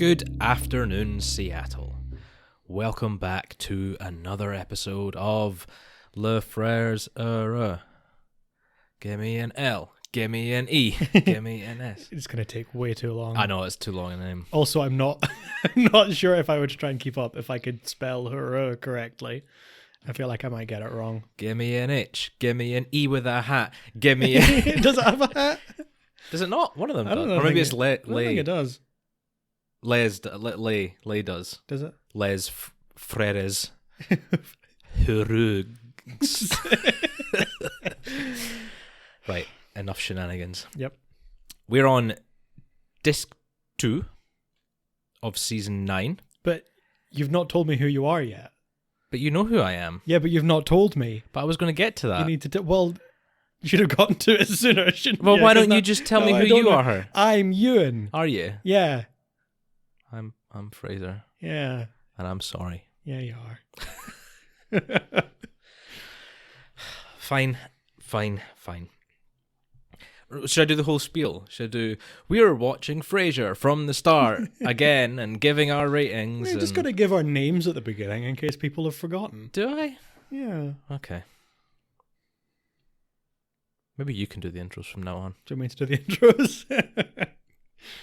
Good afternoon, Seattle. Welcome back to another episode of Le Freres Heureux. Give me an L, give me an E, give me an S. It's going to take way too long. I know, it's too long a name. Also, I'm not I'm not sure if I would try and keep up if I could spell Heureux correctly. I feel like I might get it wrong. Give me an H, give me an E with a hat, give me a... Does it have a hat? Does it not? One of them I don't does. know. Or maybe it's I don't think it does. Lay does. Does it? Les Freres Heureux. Right, enough shenanigans. Yep. We're on disc 2 of season 9. But you've not told me who you are yet. But you know who I am. Yeah, but you've not told me. But I was going to get to that. You need to well, you should have gotten to it sooner, shouldn't Well, you? why don't you just tell me who you are? I'm Ewan. Are you? Yeah. I'm Fraser. Yeah. And I'm sorry. Yeah, you are. Fine. Should I do the whole spiel? We're watching Frasier from the start again and giving our ratings. We've just got to give our names at the beginning in case people have forgotten. Do I? Yeah. Okay. Maybe you can do the intros from now on. Do you want me to do the intros?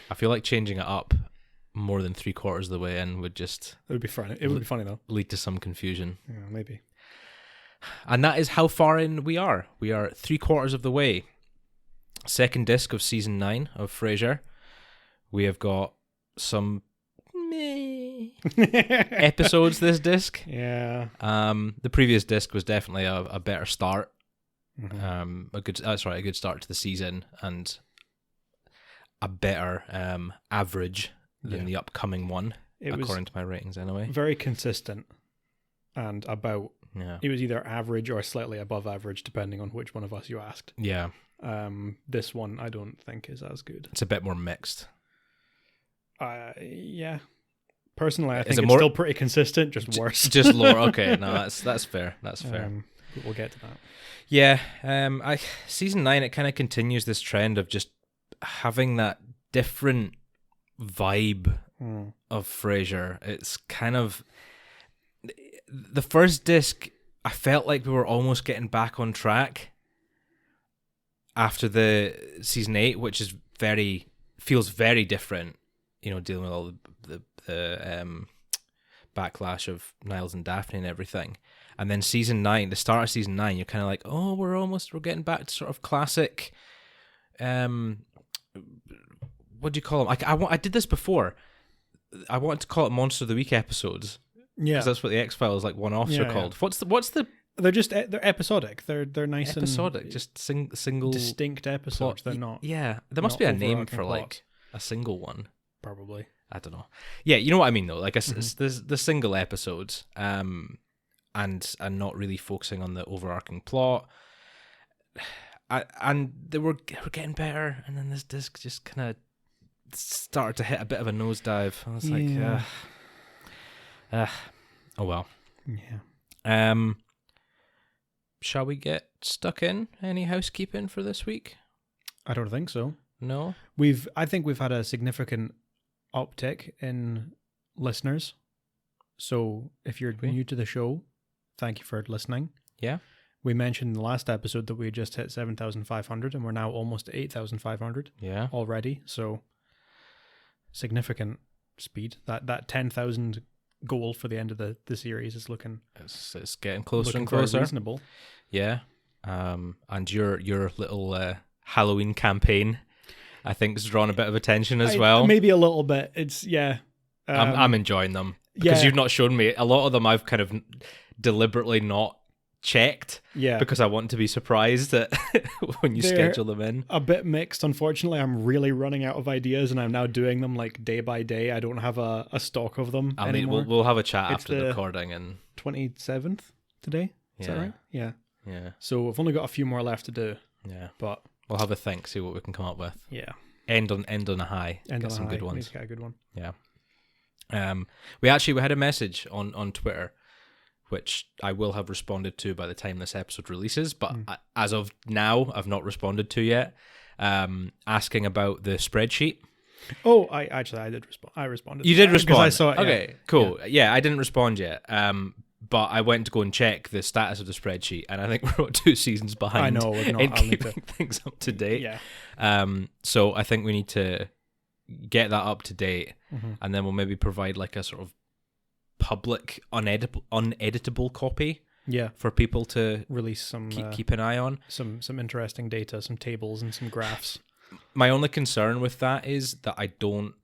I feel like changing it up more than 3/4 of the way in would just... It would be funny. It would be funny, though. Lead to some confusion. Yeah, maybe. And that is how far in we are. We are 3/4 of the way. Second disc of season 9 of Frasier. We have got some episodes this disc. Yeah. The previous disc was definitely a better start. Mm-hmm. A good start to the season and a better average than the upcoming one, according to my ratings anyway. Very consistent and about. Yeah. It was either average or slightly above average, depending on which one of us you asked. Yeah. This one I don't think is as good. It's a bit more mixed. Yeah. Personally, I think it it's still pretty consistent, just worse. Just lower. Okay, no, that's fair. That's fair. But we'll get to that. Yeah. Season 9, it kind of continues this trend of just having that different vibe of Frasier. It's kind of the first disc. I felt like we were almost getting back on track after the season 8, which is feels very different. You know, dealing with all the backlash of Niles and Daphne and everything. And then season 9, the start of season 9, you're kind of like, oh, we're getting back to sort of classic. What do you call them? I did this before. I wanted to call it Monster of the Week episodes. Yeah, because that's what the X-Files one-offs are called. Yeah. What's the? They're episodic. They're nice episodic, and just single distinct episodes. Plot. They're not. Yeah, there must be a name for plot. like a single one. Probably. I don't know. Yeah, you know what I mean though. Like the single episodes, and not really focusing on the overarching plot. And they were getting better, and then this disc just kind of started to hit a bit of a nosedive. I was like, oh well. Yeah. Shall we get stuck in? Any housekeeping for this week? I don't think so. No. I think we've had a significant uptick in listeners. So if you're new to the show, thank you for listening. Yeah. We mentioned in the last episode that we just hit 7,500 and we're now almost 8,500 already. So significant speed. That 10,000 goal for the end of the series is looking... It's getting closer and very closer. Reasonable. Yeah. And your little Halloween campaign, I think, has drawn a bit of attention as well. Maybe a little bit. It's, yeah. I'm enjoying them. Because you've not shown me. A lot of them I've kind of deliberately not checked. Yeah. Because I want to be surprised that when you schedule them in. A bit mixed. Unfortunately, I'm really running out of ideas and I'm now doing them like day by day. I don't have a stock of them anymore. We'll have a chat after the recording. And 27th today? Is that right? Yeah. Yeah. So we've only got a few more left to do. Yeah. But we'll have a think, see what we can come up with. Yeah. End on a high. Get some good ones. We need to get a good one. Yeah. We had a message on Twitter, which I will have responded to by the time this episode releases, but as of now, I've not responded to yet, asking about the spreadsheet. Oh, I did respond. I responded. You did respond. I saw it. Okay, cool. Yeah, I didn't respond yet. But I went to go and check the status of the spreadsheet, and I think we're about 2 seasons behind. I know. In keeping things up to date. Yeah. So I think we need to get that up to date, and then we'll maybe provide like a sort of public uneditable copy. Yeah. For people to release some keep an eye on. Some interesting data, some tables, and some graphs. My only concern with that is that I don't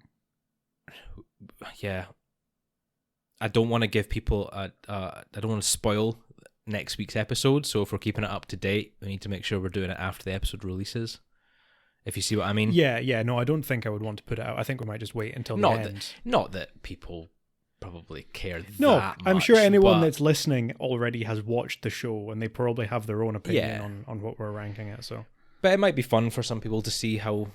want to give people I don't want to spoil next week's episode. So if we're keeping it up to date, we need to make sure we're doing it after the episode releases. If you see what I mean. Yeah. No, I don't think I would want to put it out. I think we might just wait until the end. Not that people probably care no, that much. I'm sure anyone that's listening already has watched the show, and they probably have their own opinion on what we're ranking it. So, but it might be fun for some people to see how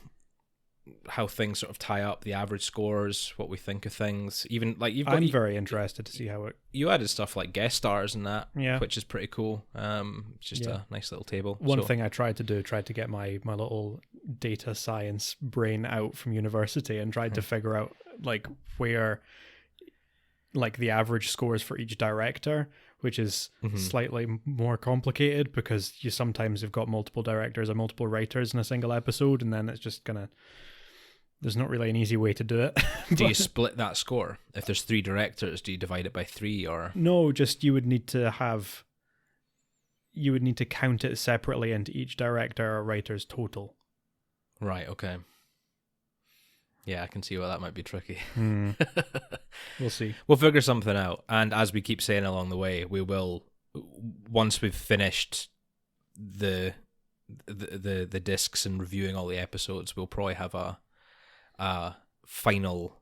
things sort of tie up, the average scores, what we think of things. Even like I'm very interested to see how it. You added stuff like guest stars and that, yeah, which is pretty cool. It's just a nice little table. One thing I tried to get my little data science brain out from university and tried to figure out like where. Like the average scores for each director, which is slightly more complicated because you've got multiple directors or multiple writers in a single episode, and then it's just there's not really an easy way to do it. Do you split that score? If there's 3 directors, do you divide it by 3 or? No, just you would need to count it separately into each director or writer's total. Right, okay. Yeah, I can see why that might be tricky. We'll see. We'll figure something out. And as we keep saying along the way, we will, once we've finished the discs and reviewing all the episodes, we'll probably have a final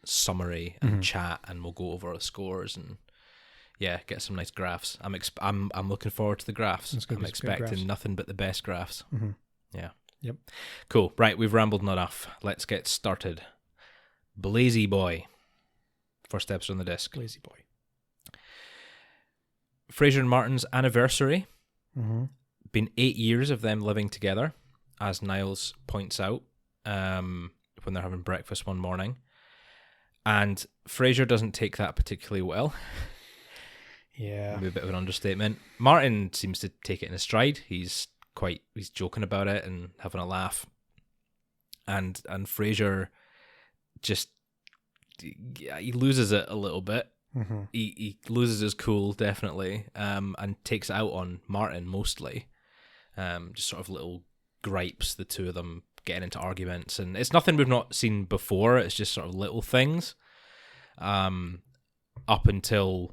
summary and chat, and we'll go over the scores and get some nice graphs. I'm looking forward to the graphs. I'm expecting nothing but the best graphs. Yeah. Yep. Cool. Right, we've rambled enough. Let's get started. Bla-Z-Boy. First episode on the disc. Bla-Z-Boy. Frasier and Martin's anniversary. Been 8 years of them living together, as Niles points out when they're having breakfast one morning. And Frasier doesn't take that particularly well. Yeah. Maybe a bit of an understatement. Martin seems to take it in his stride. He's joking about it and having a laugh, and Frasier just he loses it a little bit. He loses his cool definitely, and takes it out on Martin mostly. Just sort of little gripes, the two of them getting into arguments, and it's nothing we've not seen before. It's just sort of little things, up until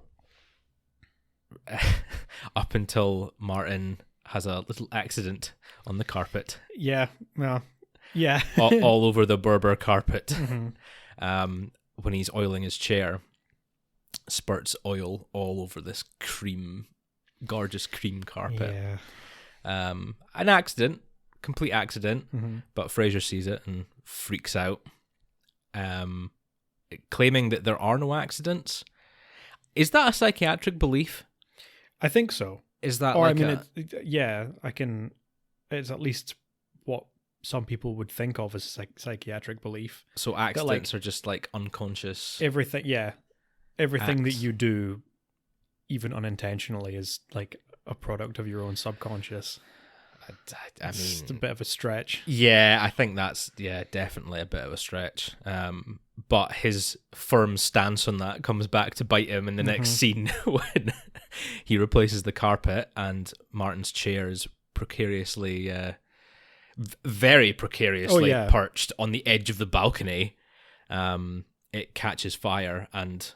Martin has a little accident on the carpet. Yeah, well, yeah. all over the Berber carpet. When he's oiling his chair, spurts oil all over this gorgeous cream carpet. Yeah. An accident, complete accident, but Frasier sees it and freaks out, claiming that there are no accidents. Is that a psychiatric belief? I think so. Is that it's at least what some people would think of as a psychiatric belief. So accidents are just like unconscious. Everything that you do, even unintentionally, is like a product of your own subconscious. I mean, it's a bit of a stretch. Yeah, I think that's definitely a bit of a stretch. But his firm stance on that comes back to bite him in the next scene when he replaces the carpet and Martin's chair is precariously, very precariously perched on the edge of the balcony. It catches fire and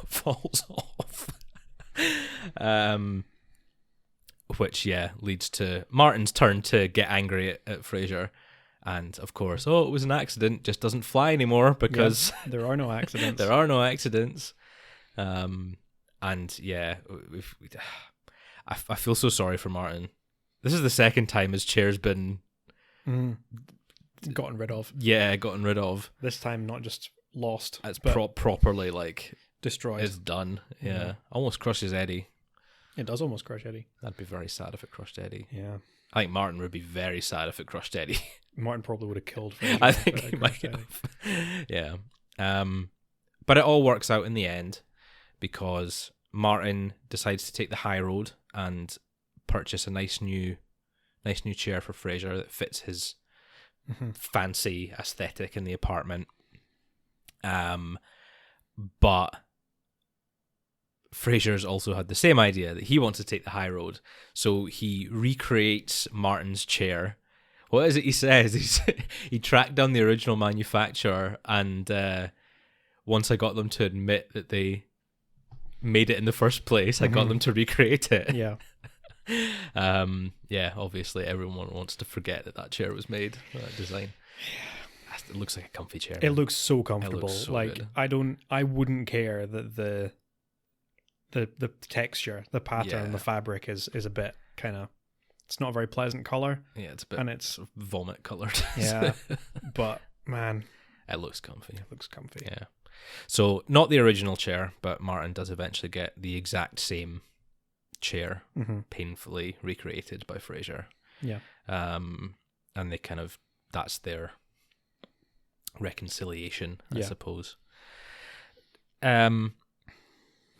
falls off. Which leads to Martin's turn to get angry at Frasier. And of course, it was an accident, just doesn't fly anymore because there are no accidents. There are no accidents. I feel so sorry for Martin. This is the second time his chair's been gotten rid of. Yeah, gotten rid of. This time not just lost. It's properly like destroyed. It's done. Yeah. Almost crushes Eddie. It does almost crush Eddie. I'd be very sad if it crushed Eddie. Yeah. I think Martin would be very sad if it crushed Eddie. Martin probably would have killed Frasier. I think he might have. Yeah. But it all works out in the end because Martin decides to take the high road and purchase a nice new chair for Frasier that fits his fancy aesthetic in the apartment. But Frasier's also had the same idea that he wants to take the high road, so he recreates Martin's chair. What is it he says? He tracked down the original manufacturer, and once I got them to admit that they made it in the first place, I got them to recreate it. Yeah. Yeah, obviously everyone wants to forget that chair was made, that design. It looks like a comfy chair. It looks so comfortable. It looks so like good. I wouldn't care that the texture, the pattern, the fabric is a bit kind of, it's not a very pleasant color. Yeah, it's a bit, and it's vomit colored. Yeah. But man, it looks comfy. Yeah. So not the original chair, but Martin does eventually get the exact same chair, painfully recreated by Frasier. Yeah. And they kind of, that's their reconciliation, I suppose. I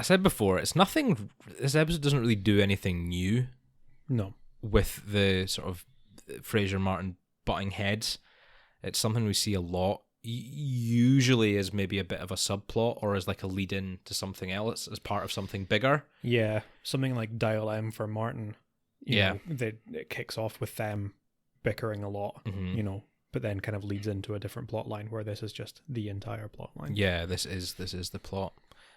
said before, it's nothing. This episode doesn't really do anything new. No. With the sort of Frasier Martin butting heads, it's something we see a lot. Usually as maybe a bit of a subplot or as like a lead in to something else, as part of something bigger. Yeah, something like Dial M for Martin. You know, it kicks off with them bickering a lot, you know, but then kind of leads into a different plot line where this is just the entire plot line. Yeah, this is the plot.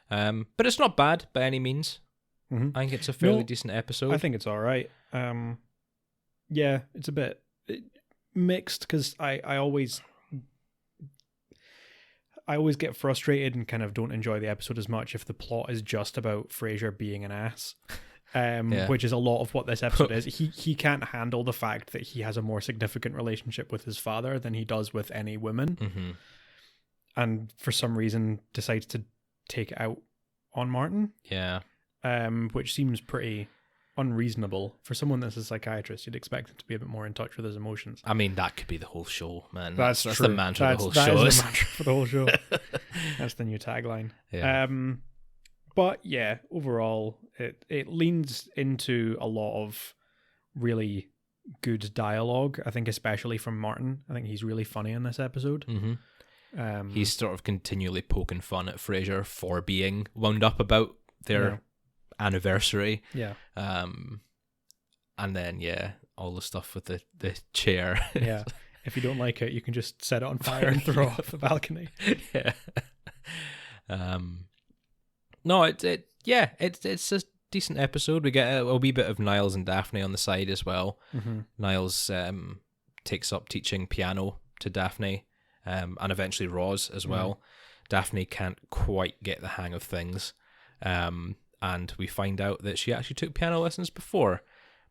But it's not bad by any means. I think it's a fairly decent episode. I think it's all right. Yeah, it's a bit mixed because I always get frustrated and kind of don't enjoy the episode as much if the plot is just about Frasier being an ass. Which is a lot of what this episode is. He can't handle the fact that he has a more significant relationship with his father than he does with any woman. And for some reason decides to take it out on Martin. Yeah. Which seems pretty unreasonable. For someone that's a psychiatrist, you'd expect him to be a bit more in touch with his emotions. I mean, that could be the whole show, man. That's the mantra of the whole show. That is the mantra for the whole show. That's the new tagline. Yeah. But yeah, overall, it leans into a lot of really good dialogue, I think, especially from Martin. I think he's really funny in this episode. He's sort of continually poking fun at Frasier for being wound up about their anniversary. Yeah. And then, all the stuff with the chair. Yeah. If you don't like it, you can just set it on fire and throw it off the balcony. Yeah. No, it's a decent episode. We get a wee bit of Niles and Daphne on the side as well. Niles takes up teaching piano to Daphne, and eventually Roz as well. Daphne can't quite get the hang of things, and we find out that she actually took piano lessons before,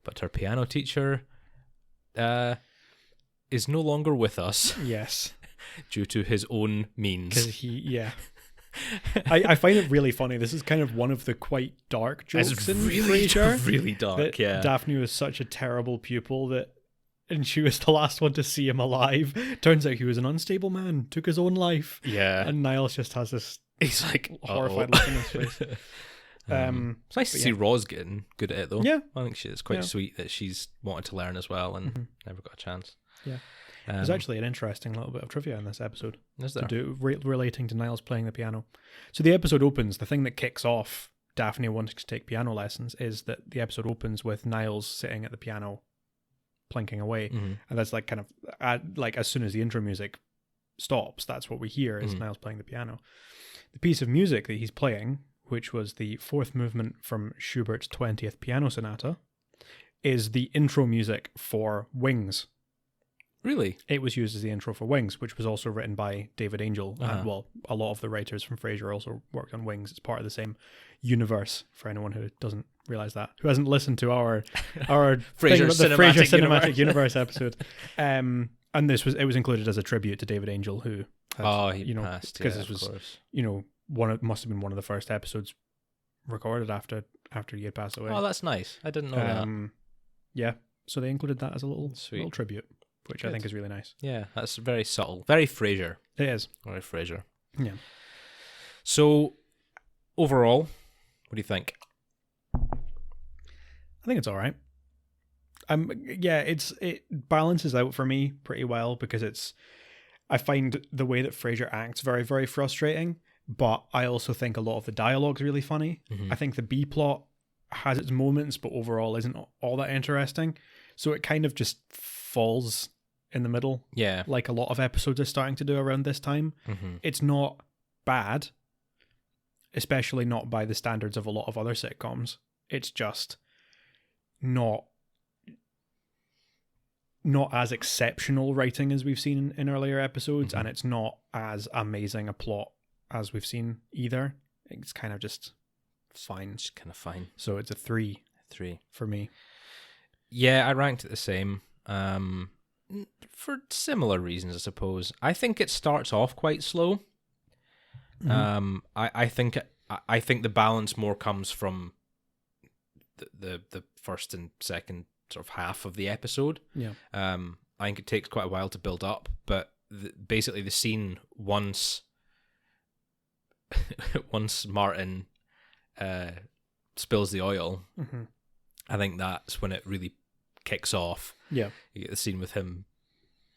but her piano teacher is no longer with us. Yes. Due to his own means. Because I find it really funny. This is kind of one of the quite dark jokes in Frasier. Really dark, yeah. Daphne was such a terrible pupil and she was the last one to see him alive. Turns out he was an unstable man, took his own life. Yeah. And Niles just has this he's like horrified look in his face. It's nice to see Roz getting good at it though. Yeah. I think it's quite sweet that she's wanted to learn as well and never got a chance. Yeah. There's actually an interesting little bit of trivia in this episode. Is there? To do relating to Niles playing the piano. So the episode opens, the thing that kicks off Daphne wanting to take piano lessons is that the episode opens with Niles sitting at the piano plinking away. And that's like kind of like as soon as the intro music stops, that's what we hear is Niles playing the piano. The piece of music that he's playing, which was the fourth movement from Schubert's 20th Piano Sonata, is the intro music for Wings. Really? It was used as the intro for Wings, which was also written by David Angel. And, well, a lot of the writers from Frasier also worked on Wings. It's part of the same universe, for anyone who doesn't realize that, who hasn't listened to our Frasier Cinematic Universe episode. And it was included as a tribute to David Angel, who had, he passed, because this was, must have been one of the first episodes recorded after he had passed away. Oh, that's nice. I didn't know that. Yeah, so they included that as a little tribute. which I think is really nice. Yeah, that's very subtle. Very Frasier. It is. Very Frasier. Yeah. So, overall, what do you think? I think it's all right. It balances out for me pretty well because I find the way that Frasier acts very, very frustrating, but I also think a lot of the dialogue's really funny. I think the B plot has its moments, but overall isn't all that interesting. So it kind of just falls in the middle. Yeah. Like a lot of episodes are starting to do around this time. It's not bad, especially not by the standards of a lot of other sitcoms. It's just not as exceptional writing as we've seen in earlier episodes, and it's not as amazing a plot as we've seen either. It's kind of just fine. Just kind of fine. So it's a 3. 3 for me. Yeah, I ranked it the same. For similar reasons, I suppose. I think it starts off quite slow. I think the balance more comes from the first and second sort of half of the episode. Yeah. I think it takes quite a while to build up, but basically the scene once Martin spills the oil, I think that's when it really kicks off. Yeah. You get the scene with him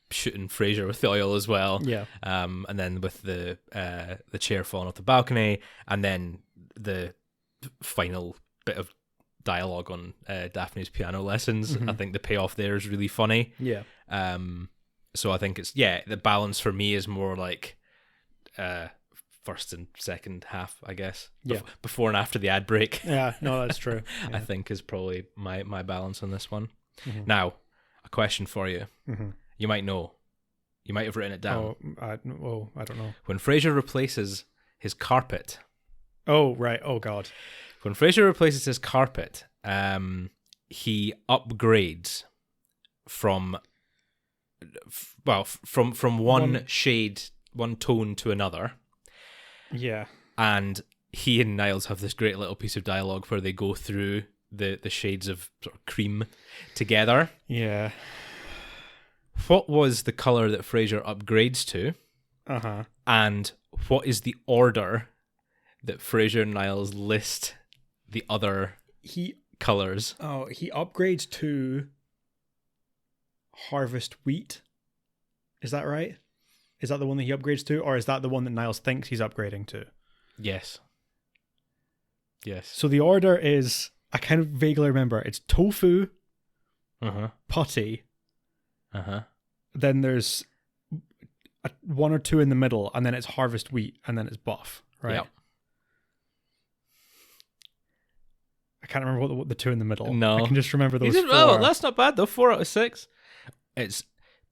shooting Frasier with the oil as well. Yeah. And then with the chair falling off the balcony, and then the final bit of dialogue on Daphne's piano lessons. I think the payoff there is really funny. Yeah. So I think the balance for me is more like first and second half, I guess. Yeah. Before and after the ad break. Yeah, no, that's true. Yeah. I think is probably my balance on this one. Now, a question for you. You might know. You might have written it down. I don't know. When Frasier replaces his carpet. Oh, right. Oh, God. When Frasier replaces his carpet, he upgrades from one shade, one tone to another. Yeah. And he and Niles have this great little piece of dialogue where they go through the shades of sort of cream together. Yeah. What was the colour that Frasier upgrades to? And what is the order that Frasier and Niles list the other colours? Oh, he upgrades to harvest wheat. Is that right? Is that the one that he upgrades to, or is that the one that Niles thinks he's upgrading to? Yes. Yes. So the order is, I kind of vaguely remember, it's tofu, putty, then there's one or two in the middle, and then it's harvest wheat, and then it's buff, right? Yep. I can't remember what the two in the middle. No. I can just remember those 4. Oh, that's not bad though. 4 out of 6. It's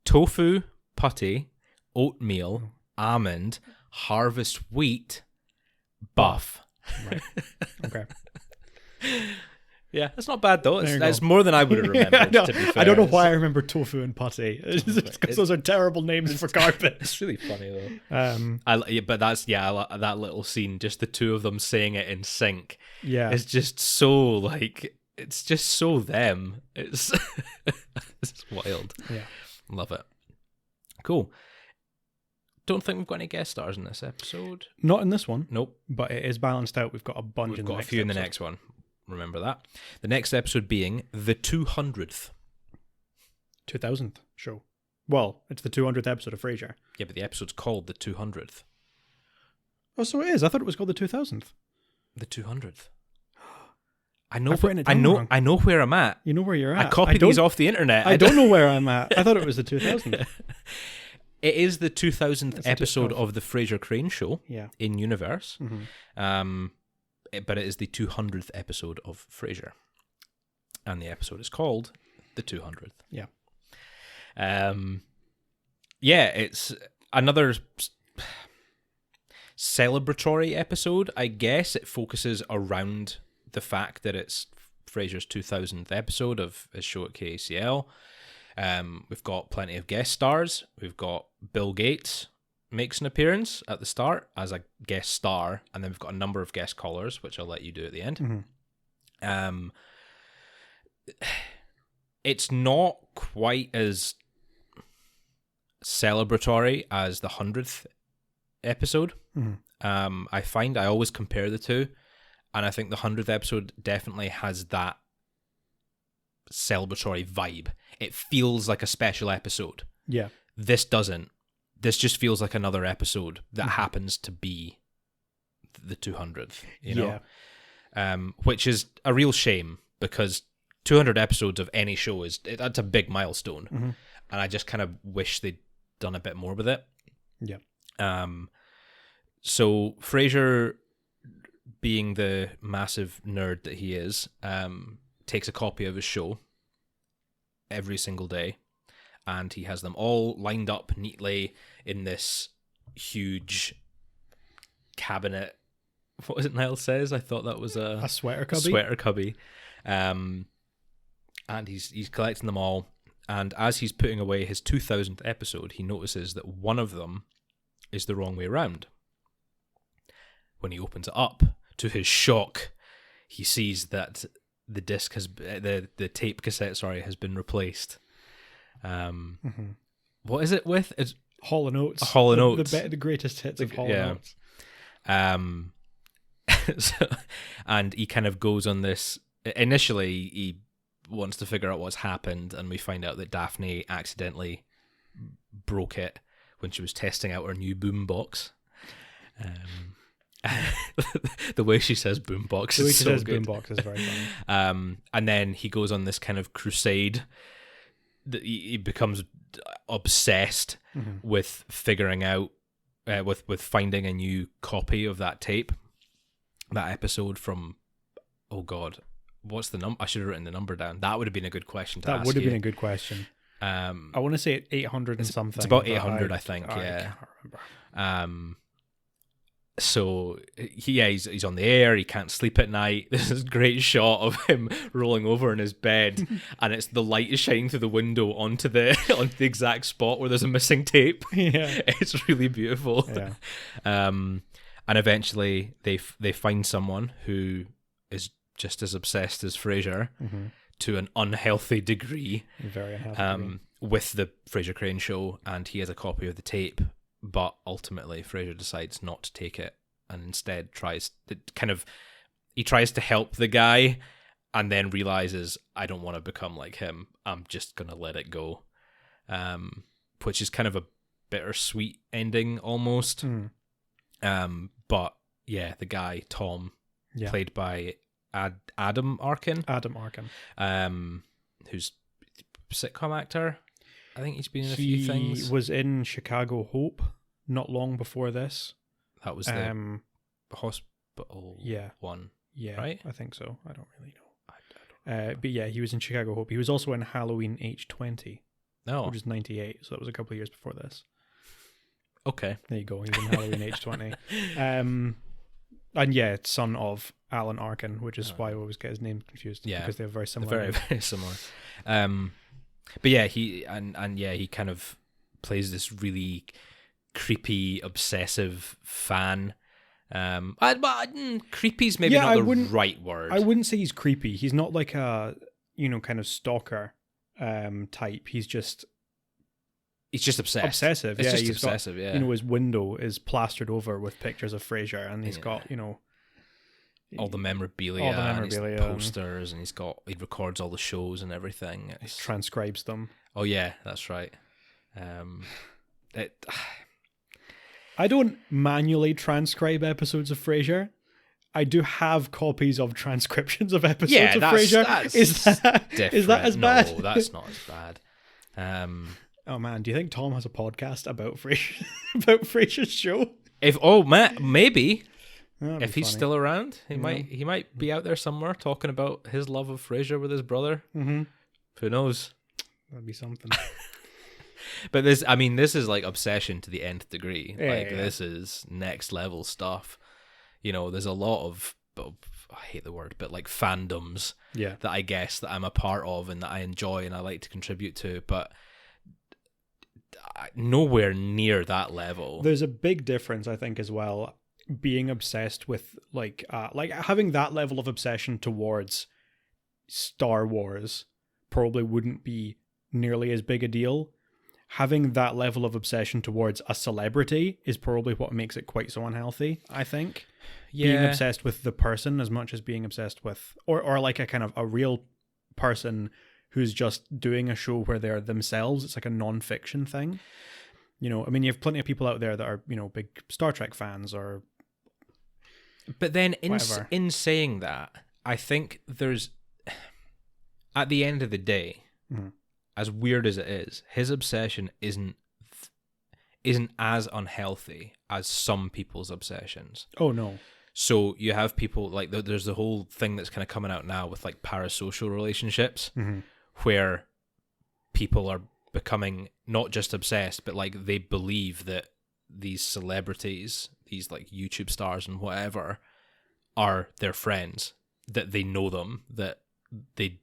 tofu, putty, oatmeal, almond, harvest wheat, buff. Right. Okay. Yeah, that's not bad though. It's more than I would have remembered, to be fair. I don't know why I remember tofu and putty. It's just because those are terrible names for carpet. It's really funny though. But that's that little scene, just the two of them saying it in sync. Yeah, it's just so it's just so them. It's it's wild. Yeah, love it. Cool. Don't think we've got any guest stars in this episode. Not in this one. Nope. But it is balanced out. We've got a bunch. We've got a few in the next one. Remember that. The next episode being the 200th. 2000th show. Well, it's the 200th episode of Frasier. Yeah, but the episode's called the 200th. Oh, so it is. I thought it was called the 2000th. The 200th. I know where I'm at. You know where you're at. I copied these off the internet. I don't know where I'm at. I thought it was the 2000th. It is the 2000th episode of the Frasier Crane Show in universe. But it is the 200th episode of Frasier. And the episode is called the 200th. Yeah. It's another celebratory episode, I guess. It focuses around the fact that it's Frasier's 2000th episode of his show at KACL. We've got plenty of guest stars. We've got Bill Gates makes an appearance at the start as a guest star, and then we've got a number of guest callers, which I'll let you do at the end. It's not quite as celebratory as the 100th episode. I find I always compare the two, and I think the 100th episode definitely has that celebratory vibe. It feels like a special episode. Yeah. This doesn't. This just feels like another episode that happens to be the 200th, you know? Which is a real shame, because 200 episodes of any show that's a big milestone. And I just kind of wish they'd done a bit more with it. Yeah. So Frasier, being the massive nerd that he is, takes a copy of his show every single day, and he has them all lined up neatly in this huge cabinet. What was it Niall says? I thought that was a sweater cubby. Sweater cubby. And he's collecting them all. And as he's putting away his 2000th episode, he notices that one of them is the wrong way around. When he opens it up, to his shock, he sees that the disc has the tape cassette, has been replaced. What is it with? It's Hall & Oates. Hall & Oates. The greatest hits of Hall & Oates. And he kind of goes on this. Initially, he wants to figure out what's happened, and we find out that Daphne accidentally broke it when she was testing out her new boombox. The way she says boombox is so good. Boombox is very funny. And then he goes on this kind of crusade that he becomes obsessed with figuring out, with finding a new copy of that tape, that episode from, oh God, what's the number? I should have written the number down. That would have been a good question to ask. That would have been a good question. I want to say 800 and something. It's about 800, I think. I Yeah. can't remember. So he's on the air. He can't sleep at night. There's this great shot of him rolling over in his bed, and it's the light is shining through the window onto the exact spot where there's a missing tape. Yeah, it's really beautiful. Yeah. And eventually they find someone who is just as obsessed as Frasier to an unhealthy degree. Very unhealthy. With the Frasier Crane Show, and he has a copy of the tape. But ultimately, Frasier decides not to take it, and instead tries to help the guy, and then realizes, I don't want to become like him. I'm just gonna let it go, which is kind of a bittersweet ending almost. But yeah, the guy Tom, played by Adam Arkin. Who's a sitcom actor. I think he's been in a few things. He was in Chicago Hope not long before this. That was the hospital one. Yeah, right? I think so. I don't really know. But yeah, he was in Chicago Hope. He was also in Halloween H20, which is 98, so that was a couple of years before this. Okay. There you go. He was in Halloween H20. And yeah, it's son of Alan Arkin, which is why I always get his name confused. Yeah, because they're very similar. They're very, very similar. But yeah, he kind of plays this really creepy, obsessive fan. Creepy's maybe not the right word. I wouldn't say he's creepy. He's not like a kind of stalker type. He's just obsessed. Obsessive. It's yeah, just obsessive. Got, his window is plastered over with pictures of Frasier, and he's got all the memorabilia, and his posters, and he records all the shows and everything. He transcribes them. Oh yeah, that's right. I don't manually transcribe episodes of Frasier. I do have copies of transcriptions of episodes of Frasier. Is that as bad? No, that's not as bad. Oh man, do you think Tom has a podcast about Frasier, about Frasier's show? Maybe. If he's funny. still around, he might be out there somewhere talking about his love of Frasier with his brother. Mm-hmm. Who knows? That'd be something. But this is like obsession to the nth degree. This is next level stuff. There's a lot of, I hate the word, but like fandoms that I guess that I'm a part of and that I enjoy and I like to contribute to, but nowhere near that level. There's a big difference, I think, as well. Being obsessed with like having that level of obsession towards Star Wars probably wouldn't be nearly as big a deal. having that level of obsession towards a celebrity is probably what makes it quite so unhealthy, I think. Yeah. Being obsessed with the person as much as being obsessed with, or like a kind of a real person who's just doing a show where they're themselves. It's like a non-fiction thing. You know, I mean, you have plenty of people out there that are, you know, big Star Trek fans or... But then in saying that, I think there's... At the end of the day, as weird as it is, his obsession isn't as unhealthy as some people's obsessions. Oh, no. So you have people, like, there's the whole thing that's kind of coming out now with, like, parasocial relationships, where people are becoming not just obsessed, but, like, they believe that these celebrities, these, like, YouTube stars and whatever, are their friends, that they know them, that they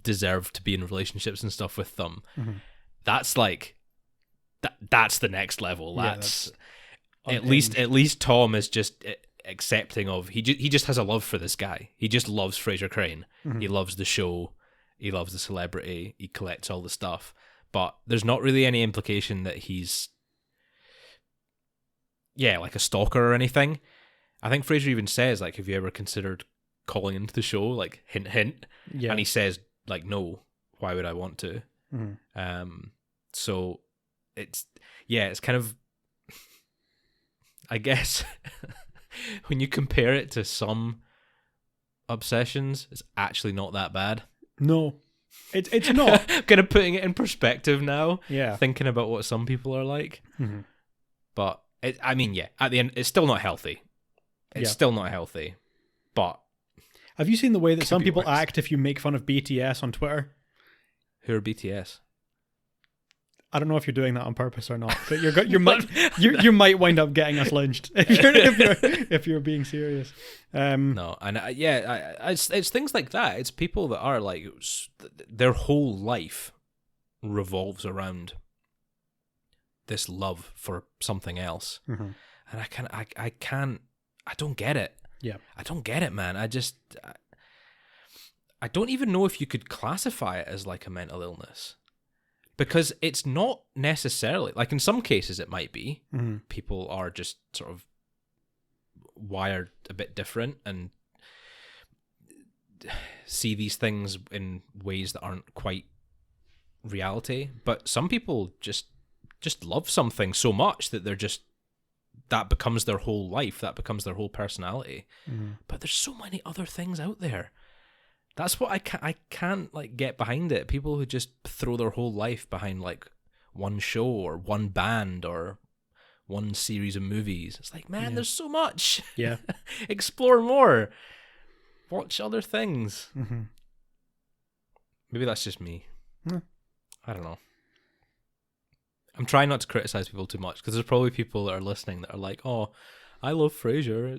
deserve to be in relationships and stuff with them. That's like that's the next level. That's at least Tom is just accepting of he just has a love for this guy. He just loves Frasier Crane. He loves the show, he loves the celebrity, he collects all the stuff, but there's not really any implication that he's like a stalker or anything. I think Frasier even says, like, have you ever considered calling into the show, like, hint hint? And he says, like, no, why would I want to? So it's kind of, I guess, when you compare it to some obsessions, it's actually not that bad. No, it's not. Kind of putting it in perspective now. Yeah. Thinking about what some people are like. But, at the end, it's still not healthy. It's still not healthy. But... Have you seen the way that some people act if you make fun of BTS on Twitter? Who are BTS? I don't know if you're doing that on purpose or not, but you might wind up getting us lynched if you're being serious. No, and it's things like that. It's people that are like, their whole life revolves around this love for something else, and I don't get it. Yeah, I don't get it, man. I don't even know if you could classify it as like a mental illness, because it's not necessarily, like, in some cases it might be. People are just sort of wired a bit different and see these things in ways that aren't quite reality. But some people just love something so much that that becomes their whole life, that becomes their whole personality. But there's so many other things out there. That's what I can't like get behind it. People who just throw their whole life behind like one show or one band or one series of movies. It's like, man, there's so much. Yeah. Explore more. Watch other things. Maybe that's just me. I don't know. I'm trying not to criticize people too much, because there's probably people that are listening that are like, "Oh, I love Frasier.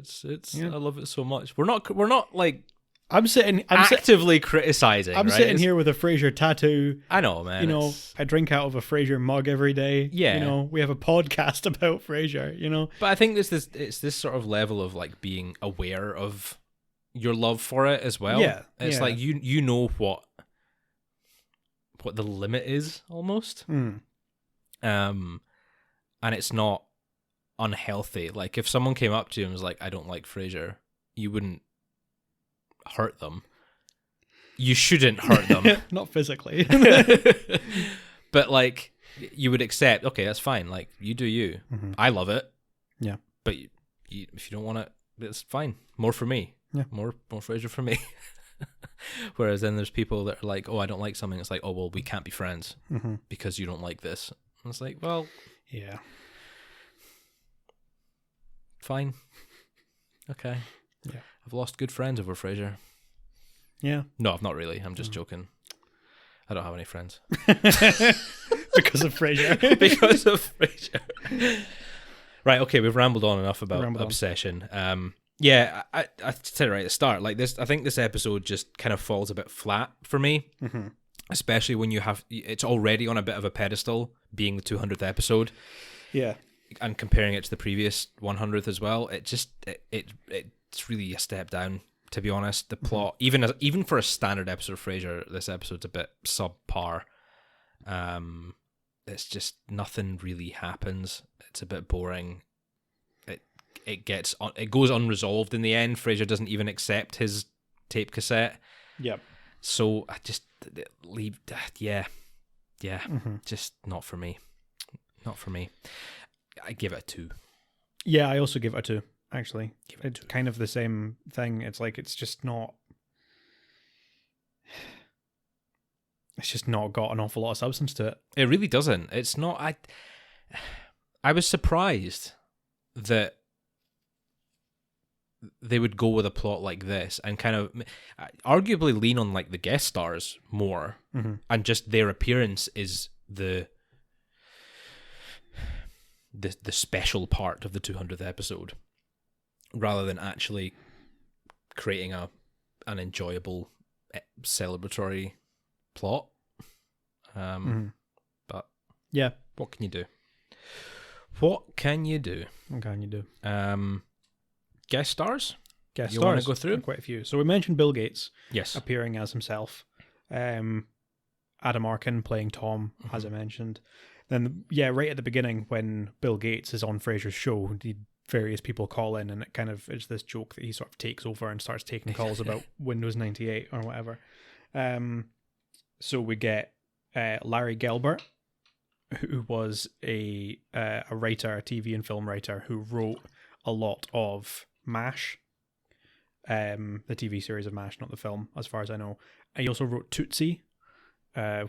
I love it so much." We're not like I'm actively criticizing. I'm right? sitting here with a Frasier tattoo. I know, man. You know, I drink out of a Frasier mug every day. Yeah. You know, we have a podcast about Frasier. You know, but I think it's this sort of level of like being aware of your love for it as well. Yeah. It's like you know what the limit is almost. And it's not unhealthy. Like, if someone came up to you and was like, I don't like Frasier, you wouldn't hurt them. You shouldn't hurt them. Not physically. But, like, you would accept, okay, that's fine. Like, you do you. I love it. Yeah. But if you don't want it, it's fine. More for me. Yeah. More Frasier for me. Whereas then there's people that are like, oh, I don't like something. It's like, oh, well, we can't be friends because you don't like this. And it's like, well, yeah, fine, okay. Yeah, I've lost good friends over Frasier. Yeah, no, I've not really. I'm just joking. I don't have any friends because of Frasier. Because of Frasier. Right. Okay, we've rambled on enough about obsession. Yeah, I said it right at the start. Like this, I think this episode just kind of falls a bit flat for me. Especially when it's already on a bit of a pedestal, being the 200th episode. Yeah. And comparing it to the previous 100th as well, it's really a step down, to be honest. The plot, even for a standard episode of Frasier, this episode's a bit subpar. it's just nothing really happens. It's a bit boring. It goes unresolved in the end. Frasier doesn't even accept his tape cassette. Yep. So I just leave. Yeah, just not for me. Not for me. I give it a 2. Yeah, I also give it a 2. Actually, it's kind of the same thing. It's like it's just not got an awful lot of substance to it. It really doesn't. It's not. I was surprised that they would go with a plot like this and kind of arguably lean on like the guest stars more, and just their appearance is the special part of the 200th episode, rather than actually creating an enjoyable celebratory plot. But yeah, what can you do? What can you do? Guest stars? You want to go through? Quite a few. So we mentioned Bill Gates. Yes. Appearing as himself. Adam Arkin playing Tom, as I mentioned. Then, right at the beginning, when Bill Gates is on Frasier's show, various people call in, and it kind of is this joke that he sort of takes over and starts taking calls about Windows 98 or whatever. So we get Larry Gelbart, who was a writer, a TV and film writer, who wrote a lot of MASH, the TV series of MASH, not the film, as far as I know. He also wrote Tootsie,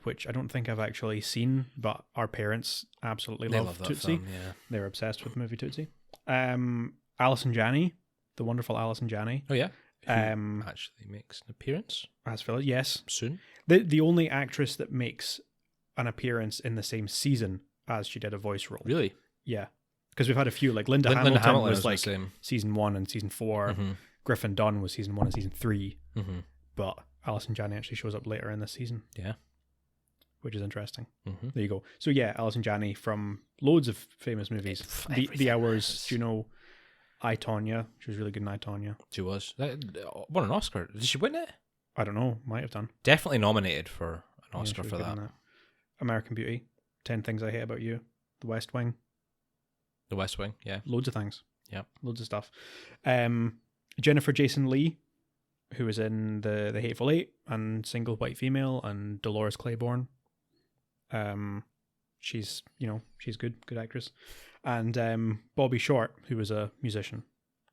which I don't think I've actually seen, but our parents absolutely love Tootsie. Film, yeah. They're obsessed with the movie Tootsie. Alison Janney, the wonderful Alison Janney. Oh yeah, who actually makes an appearance as Phyllis. Yes, soon. The only actress that makes an appearance in the same season as she did a voice role. Really? Yeah. Because we've had a few, like Linda Hamilton was like season 1 and season 4. Griffin Dunn was season 1 and season 3. But Alison Janney actually shows up later in this season. Yeah. Which is interesting. There you go. So yeah, Alison Janney from loads of famous movies. The Hours, do you know I, Tonya? She was really good in I, Tonya. She was. Won an Oscar. Did she win it? I don't know. Might have done. Definitely nominated for an Oscar for that. American Beauty. 10 Things I Hate About You. The West Wing. The West Wing, yeah. Loads of things. Yeah. Loads of stuff. Jennifer Jason Leigh, who was in the Hateful Eight and Single White Female and Dolores Claiborne. She's good actress. And Bobby Short, who was a musician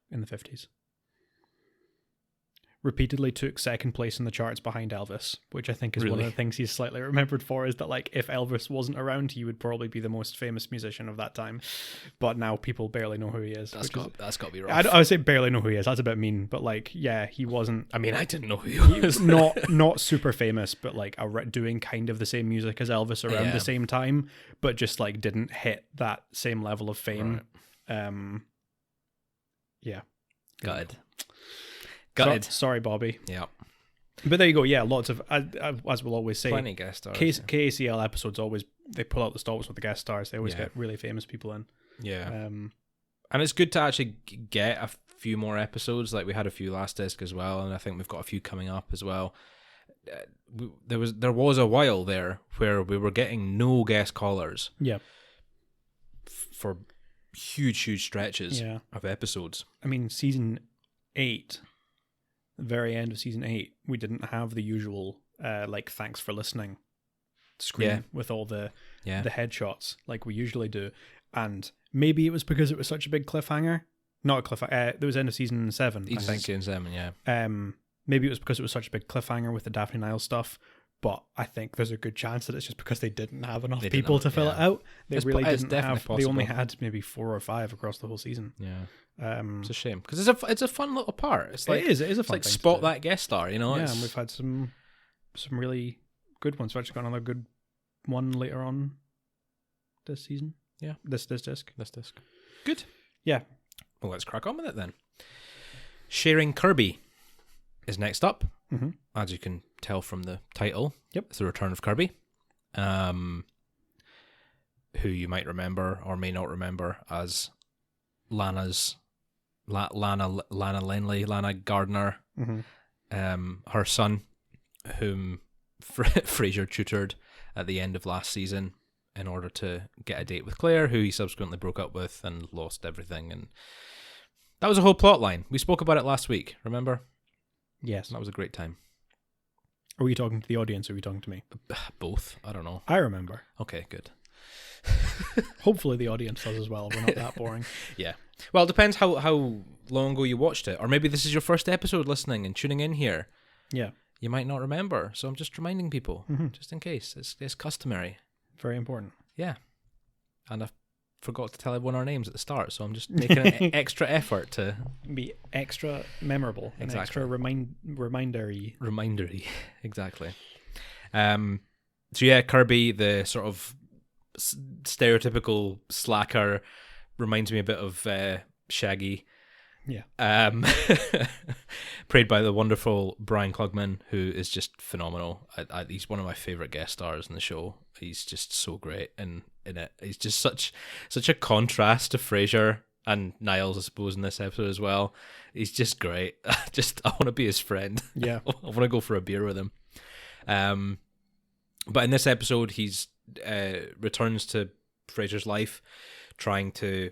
in the 50s. Repeatedly took second place in the charts behind Elvis, which I think is one of the things he's slightly remembered for, is that like if Elvis wasn't around, he would probably be the most famous musician of that time. But now people barely know who he is. That's got to be rough. I would say barely know who he is. That's a bit mean, but like, yeah, he wasn't. I mean, I didn't know who he was. not super famous, but like doing kind of the same music as Elvis around the same time, but just like didn't hit that same level of fame. Right. Yeah. Good. Sorry, Bobby. Yeah. But there you go. Yeah, lots of, as we'll always say, plenty guest stars. KACL episodes always, they pull out the stops with the guest stars. They always get really famous people in. Yeah. And it's good to actually get a few more episodes. Like we had a few last disc as well, and I think we've got a few coming up as well. There was a while there where we were getting no guest callers. Yeah. For huge stretches of episodes. I mean, season 8. The very end of season 8, we didn't have the usual like thanks for listening screen with all the headshots like we usually do, and maybe it was because it was such a big cliffhanger. Not a cliffhanger. It was end of season 7. I think season 7, yeah. Maybe it was because it was such a big cliffhanger with the Daphne Niles stuff. But I think there's a good chance that it's just because they didn't have enough people to fill it out. They really didn't have. Possible. They only had maybe 4 or 5 across the whole season. Yeah. It's a shame because it's a fun little part. It's like it is a fun like spot that guest star, you know. Yeah, and we've had some really good ones. We've actually got another good one later on this season. Yeah, this disc. Good. Yeah. Well, let's crack on with it then. Sharing Kirby is next up, as you can tell from the title. Yep, it's the return of Kirby. Who you might remember or may not remember as Lana Gardner, her son, whom Frasier tutored at the end of last season, in order to get a date with Claire, who he subsequently broke up with and lost everything. And that was a whole plot line. We spoke about it last week, remember? Yes. That was a great time. Are we talking to the audience or are we talking to me? Both. I don't know. I remember. Okay, good. Hopefully the audience does as well. We're not that boring. Yeah. Well, it depends how long ago you watched it. Or maybe this is your first episode listening and tuning in here. Yeah. You might not remember. So I'm just reminding people, just in case. It's customary. Very important. Yeah. And I forgot to tell everyone our names at the start, so I'm just making an extra effort to be extra memorable. Exactly. An extra remindery. Remindery. Exactly. So yeah, Kirby, the sort of stereotypical slacker, reminds me a bit of Shaggy. Yeah. Played by the wonderful Brian Klugman, who is just phenomenal. He's one of my favorite guest stars in the show. He's just so great in it. He's just such a contrast to Frasier and Niles, I suppose, in this episode as well. He's just great. I want to be his friend. Yeah. I want to go for a beer with him. But in this episode, he's returns to Frasier's life, trying to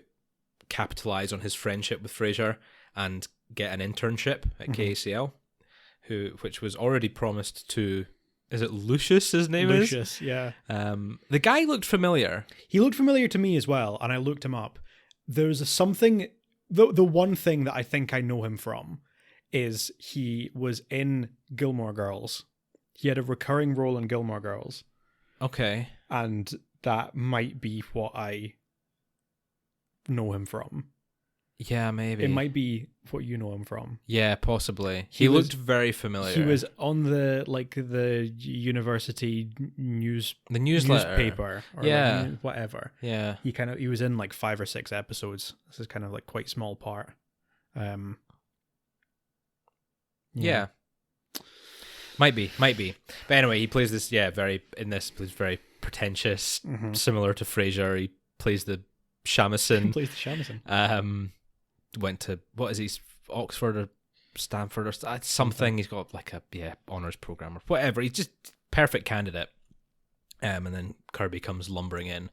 capitalize on his friendship with Frasier and get an internship at KACL, which was already promised to. Is it Lucius? His name Lucius, yeah. The guy looked familiar. He looked familiar to me as well, and I looked him up. There's something. The one thing that I think I know him from is he was in Gilmore Girls. He had a recurring role in Gilmore Girls. Okay. And that might be what I know him from. Yeah, maybe. It might be what you know him from. Yeah, possibly. He looked very familiar. He was on the university the newsletter. Newspaper. Or yeah. Whatever. Yeah. He was in like 5 or 6 episodes. This is kind of like quite small part. Yeah. Might be. But anyway, he plays this, plays very pretentious, similar to Frasier. He plays the shamisen. Went to, what is he, Oxford or Stanford or something. He's got like a, honours program or whatever. He's just perfect candidate. And then Kirby comes lumbering in.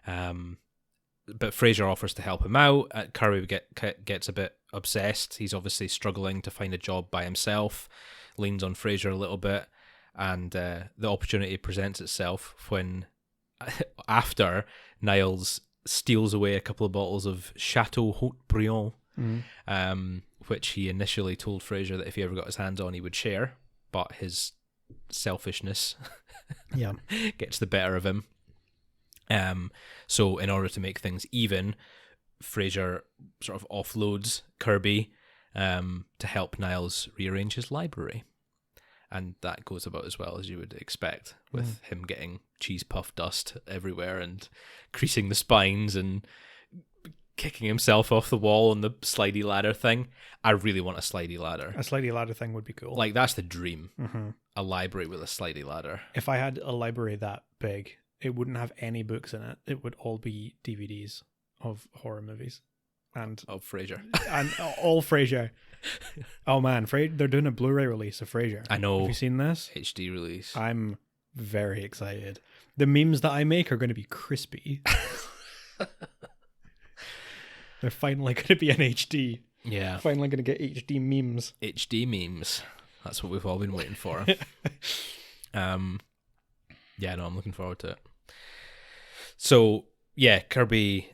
But Frasier offers to help him out. Kirby gets a bit obsessed. He's obviously struggling to find a job by himself. Leans on Frasier a little bit. And the opportunity presents itself when, after Niles steals away a couple of bottles of Chateau Haut-Brion, which he initially told Frasier that if he ever got his hands on, he would share, but his selfishness gets the better of him. So in order to make things even, Frasier sort of offloads Kirby to help Niles rearrange his library. And that goes about as well as you would expect, with him getting cheese puff dust everywhere and creasing the spines and kicking himself off the wall on the slidey ladder thing. I really want a slidey ladder. A slidey ladder thing would be cool. Like, that's the dream. A library with a slidey ladder. If I had a library that big, it wouldn't have any books in it. It would all be DVDs of horror movies. And of Frasier. And all Frasier. Oh man, they're doing a Blu-ray release of Frasier. I know. Have you seen this? HD release. I'm very excited. The memes that I make are going to be crispy. They're finally going to be in HD. Yeah. Finally going to get HD memes. HD memes. That's what we've all been waiting for. I'm looking forward to it. So, yeah, Kirby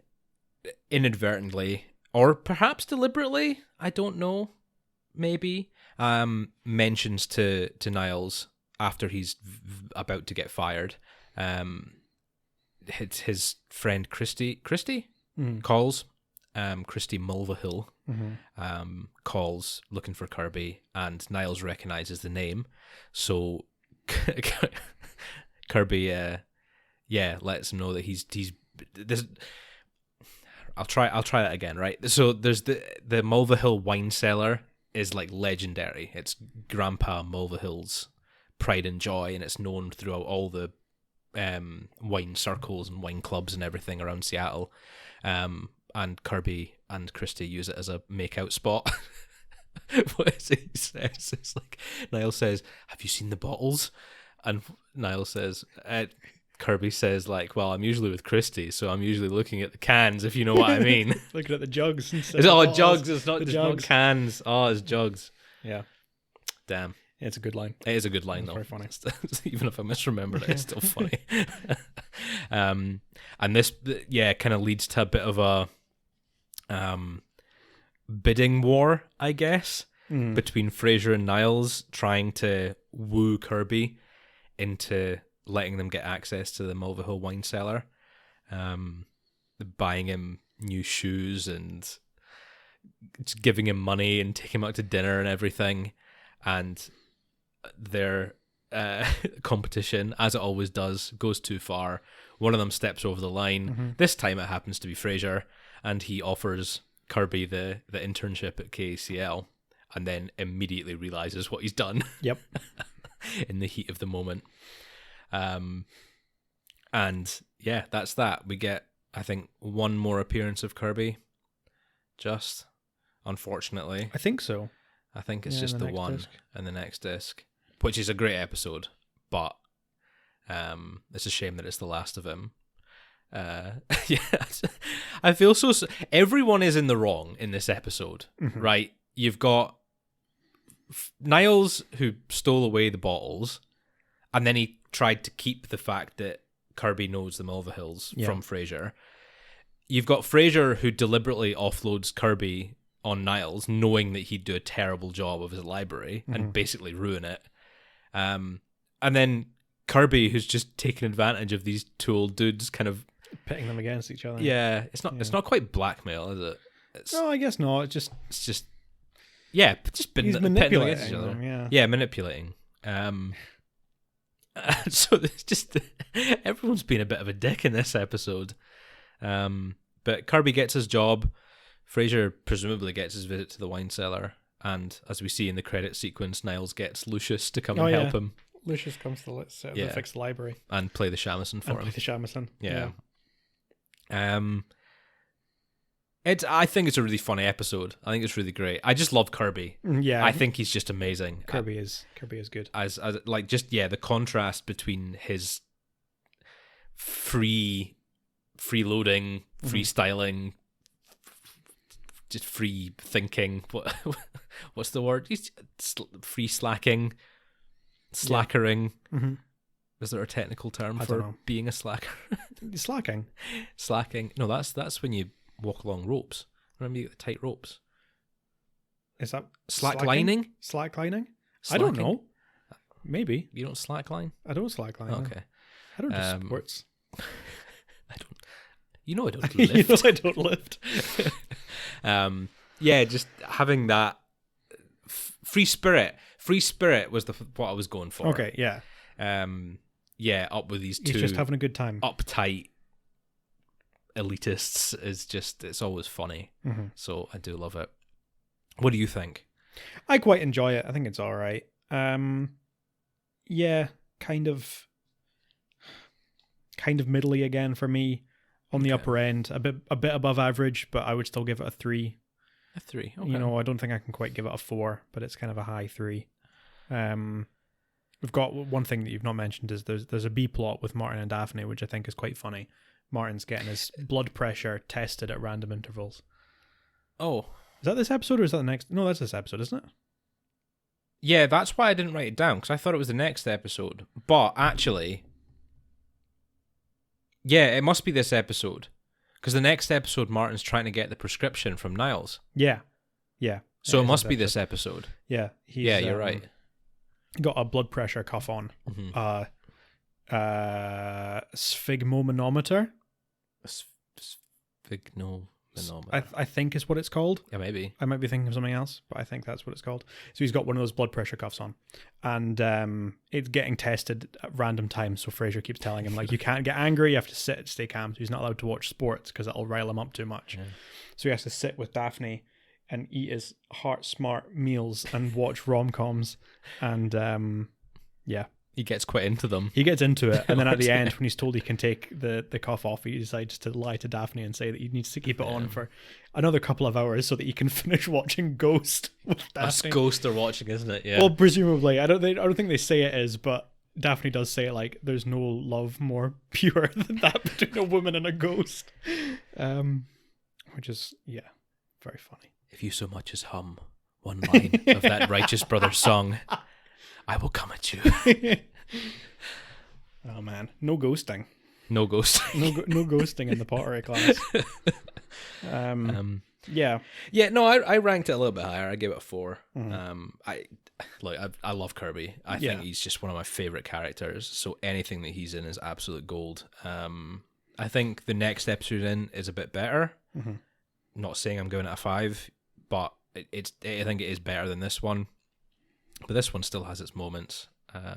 inadvertently, or perhaps deliberately, I don't know, maybe, mentions to Niles after he's about to get fired, his friend Christy calls, Christy Mulvihill calls looking for Kirby, and Niles recognizes the name, so Kirby lets him know that he's this. I'll try that again, right? So there's the Mulvihill wine cellar is like legendary. It's Grandpa Mulvihill's pride and joy, and it's known throughout all the wine circles and wine clubs and everything around Seattle. And Kirby and Christy use it as a make-out spot. What is it he says? It's like, Niles says, "Have you seen the bottles?" And Niles says, Kirby says, like, well, I'm usually with Christy, so I'm usually looking at the cans, if you know what I mean. Looking at the jugs. Jugs. It's not cans. Oh, it's jugs. Yeah. Damn. Yeah, it's a good line. It is a good line, though. Very funny. Even if I misremembered it, it's still funny. And this, kind of leads to a bit of a bidding war, I guess, between Frasier and Niles trying to woo Kirby into letting them get access to the Mulvihill wine cellar, buying him new shoes and just giving him money and taking him out to dinner and everything. And their competition, as it always does, goes too far. One of them steps over the line. This time it happens to be Frasier, and he offers Kirby the internship at KACL, and then immediately realizes what he's done. Yep. In the heat of the moment. And yeah, that's that. We get, I think, one more appearance of Kirby. Just, unfortunately. I think so. I think it's just the one in the next disc, which is a great episode, but it's a shame that it's the last of him. Yeah, I feel so. Everyone is in the wrong in this episode, right? You've got Niles, who stole away the bottles, and then he tried to keep the fact that Kirby knows the Mulvihills from Frasier. You've got Frasier, who deliberately offloads Kirby on Niles, knowing that he'd do a terrible job of his library and basically ruin it. And then Kirby, who's just taking advantage of these two old dudes, kind of pitting them against each other. Yeah, it's not quite blackmail, is it? No, I guess not. It's just he's manipulating each other. them, Yeah, manipulating. So it's just everyone's been a bit of a dick in this episode. But Kirby gets his job. Frasier presumably gets his visit to the wine cellar, and as we see in the credit sequence, Niles gets Lucius to come and help him. Lucius comes to fix the library and play the shamisen for him. Play the shamisen. Yeah. I think it's a really funny episode. I think it's really great. I just love Kirby. Yeah, I think he's just amazing. Kirby is good. As like just the contrast between his freeloading, freestyling, just free thinking. What's the word? He's free slackering. Is there a technical term for being a slacker? Slacking. No, that's when you walk along ropes. Remember, you get the tight ropes. Is that slacklining? Slacklining? I don't know. Maybe you don't slackline. I don't slackline. Okay. I don't do sports. I don't. You know I don't lift. You know I don't lift. Just having that free spirit. Free spirit was what I was going for. Okay, yeah. Up with these two. He's just having a good time. Uptight elitists is just, it's always funny. So I do love it. What do you think? I quite enjoy it. I think it's all right. Yeah, kind of middly again for me. On the upper end, a bit above average, but I would still give it a 3. A 3. Okay. You know, I don't think I can quite give it a 4, but it's kind of a high 3. We've got one thing that you've not mentioned is there's a B plot with Martin and Daphne, which I think is quite funny. Martin's getting his blood pressure tested at random intervals. Oh, is that this episode or is that the next? No, that's this episode, isn't it? Yeah, that's why I didn't write it down, because I thought it was the next episode. But actually, yeah, it must be this episode, because the next episode, Martin's trying to get the prescription from Niles. Yeah. So it must be this episode. Yeah. You're right. Got a blood pressure cuff on. Sphygmomanometer. Sphygmomanometer. I think is what it's called. Yeah, maybe. I might be thinking of something else, but I think that's what it's called. So he's got one of those blood pressure cuffs on, and it's getting tested at random times. So Frasier keeps telling him, like, you can't get angry, you have to sit, stay calm. So he's not allowed to watch sports because it'll rile him up too much. Yeah. So he has to sit with Daphne and eat his heart-smart meals and watch rom-coms, and he gets quite into them. He gets into it, and then at the end, when he's told he can take the cuff off, he decides to lie to Daphne and say that he needs to keep it on for another couple of hours so that he can finish watching Ghost with Daphne. That's Ghost they're watching, isn't it? Yeah. Well, presumably, I don't think they say it is, but Daphne does say, like, there's no love more pure than that between a woman and a ghost. Which is, yeah, very funny. If you so much as hum one line of that Righteous Brothers song, I will come at you. Oh, man. No ghosting. No ghosting. No ghosting in the pottery class. Yeah. Yeah, no, I ranked it a little bit higher. I gave it a 4. Mm-hmm. I love Kirby. I think he's just one of my favorite characters. So anything that he's in is absolute gold. I think the next episode in is a bit better. Mm-hmm. Not saying I'm giving it a 5, but I think it is better than this one. But this one still has its moments. I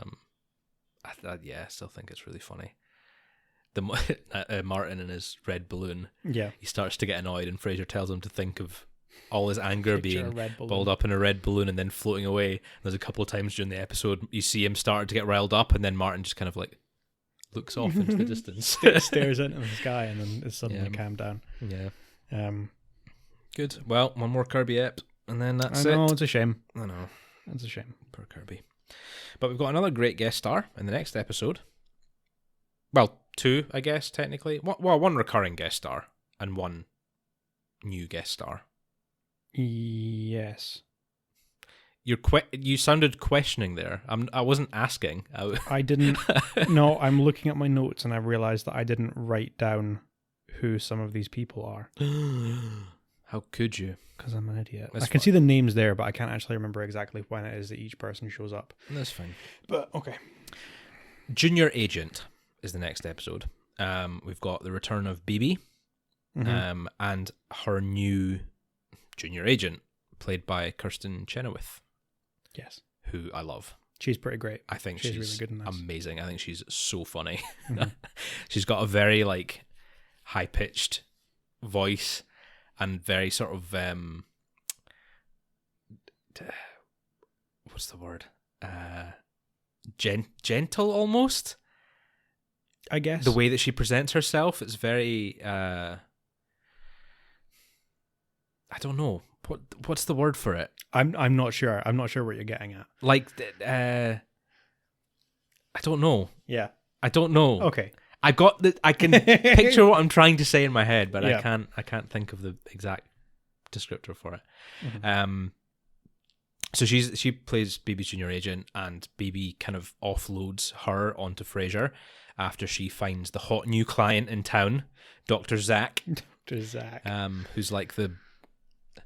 still think it's really funny. Martin and his red balloon. Yeah, he starts to get annoyed, and Frasier tells him to think of all his anger being balled up in a red balloon and then floating away. There's a couple of times during the episode you see him start to get riled up, and then Martin just kind of like looks off into the distance, stares into the sky, and then it's suddenly calmed down. Yeah. Good. Well, one more Kirby ep, and then that's it. I know, it's a shame. I know. It's a shame. Poor Kirby. But we've got another great guest star in the next episode. Well, 2, I guess, technically. Well, 1 recurring guest star and 1 new guest star. Yes. You sounded questioning there. I wasn't asking. I didn't. No, I'm looking at my notes and I realised that I didn't write down who some of these people are. How could you? Because I'm an idiot. That's I can fine. see the names there, but I can't actually remember exactly when it is that each person shows up. That's fine. But, okay. Junior Agent is the next episode. We've got the return of BB, Mm-hmm. and her new junior agent, played by Kirsten Chenoweth. Yes. Who I love. She's pretty great. I think she's really good in this. amazing. I think she's so funny. Mm-hmm. She's got a very like high-pitched voice and very sort of what's the word? Gentle almost. I guess. The way that she presents herself, it's very I don't know. What's the word for it? I'm not sure. I'm not sure what you're getting at. Like I don't know. Yeah. I don't know. Okay. I can picture what I'm trying to say in my head, but Yeah. I can't think of the exact descriptor for it. Mm-hmm. So she plays BB's junior agent, and BB kind of offloads her onto Frasier after she finds the hot new client in town, Dr. Zach. Dr. Zach. Who's like the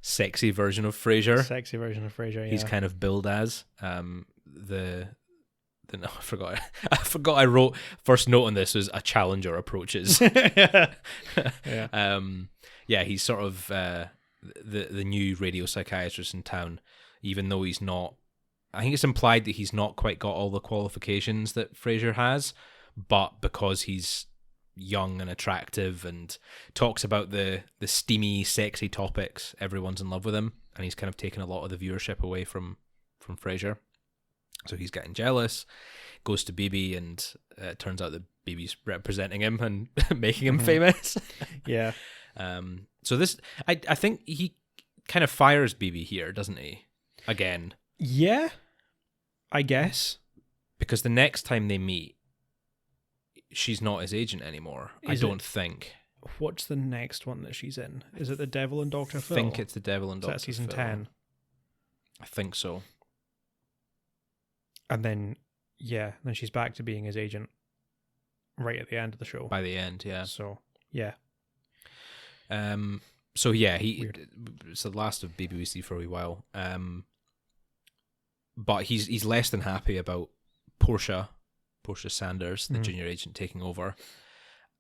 sexy version of Frasier. Sexy version of Frasier, yeah. He's kind of billed as no, I forgot. I wrote first note on this was a challenger approaches. Yeah. Yeah, he's sort of the new radio psychiatrist in town, even though he's not. I think it's implied that he's not quite got all the qualifications that Frasier has, but because he's young and attractive and talks about the steamy, sexy topics, everyone's in love with him, and he's kind of taken a lot of the viewership away from Frasier. So he's getting jealous, goes to BB, and it turns out that BB's representing him and making him famous. Yeah. So this, I think he kind of fires BB here, doesn't he? Again. Yeah, I guess. Because the next time they meet, she's not his agent anymore. I don't think. What's the next one that she's in? Is it The Devil and Dr. Phil? I think it's The Devil and Dr. Phil. Is that season 10? I think so. And then, yeah, then she's back to being his agent right at the end of the show. By the end, yeah. So, yeah. So yeah, it's the last of BB we see for a wee while. But he's less than happy about Portia Sanders, the junior agent, taking over,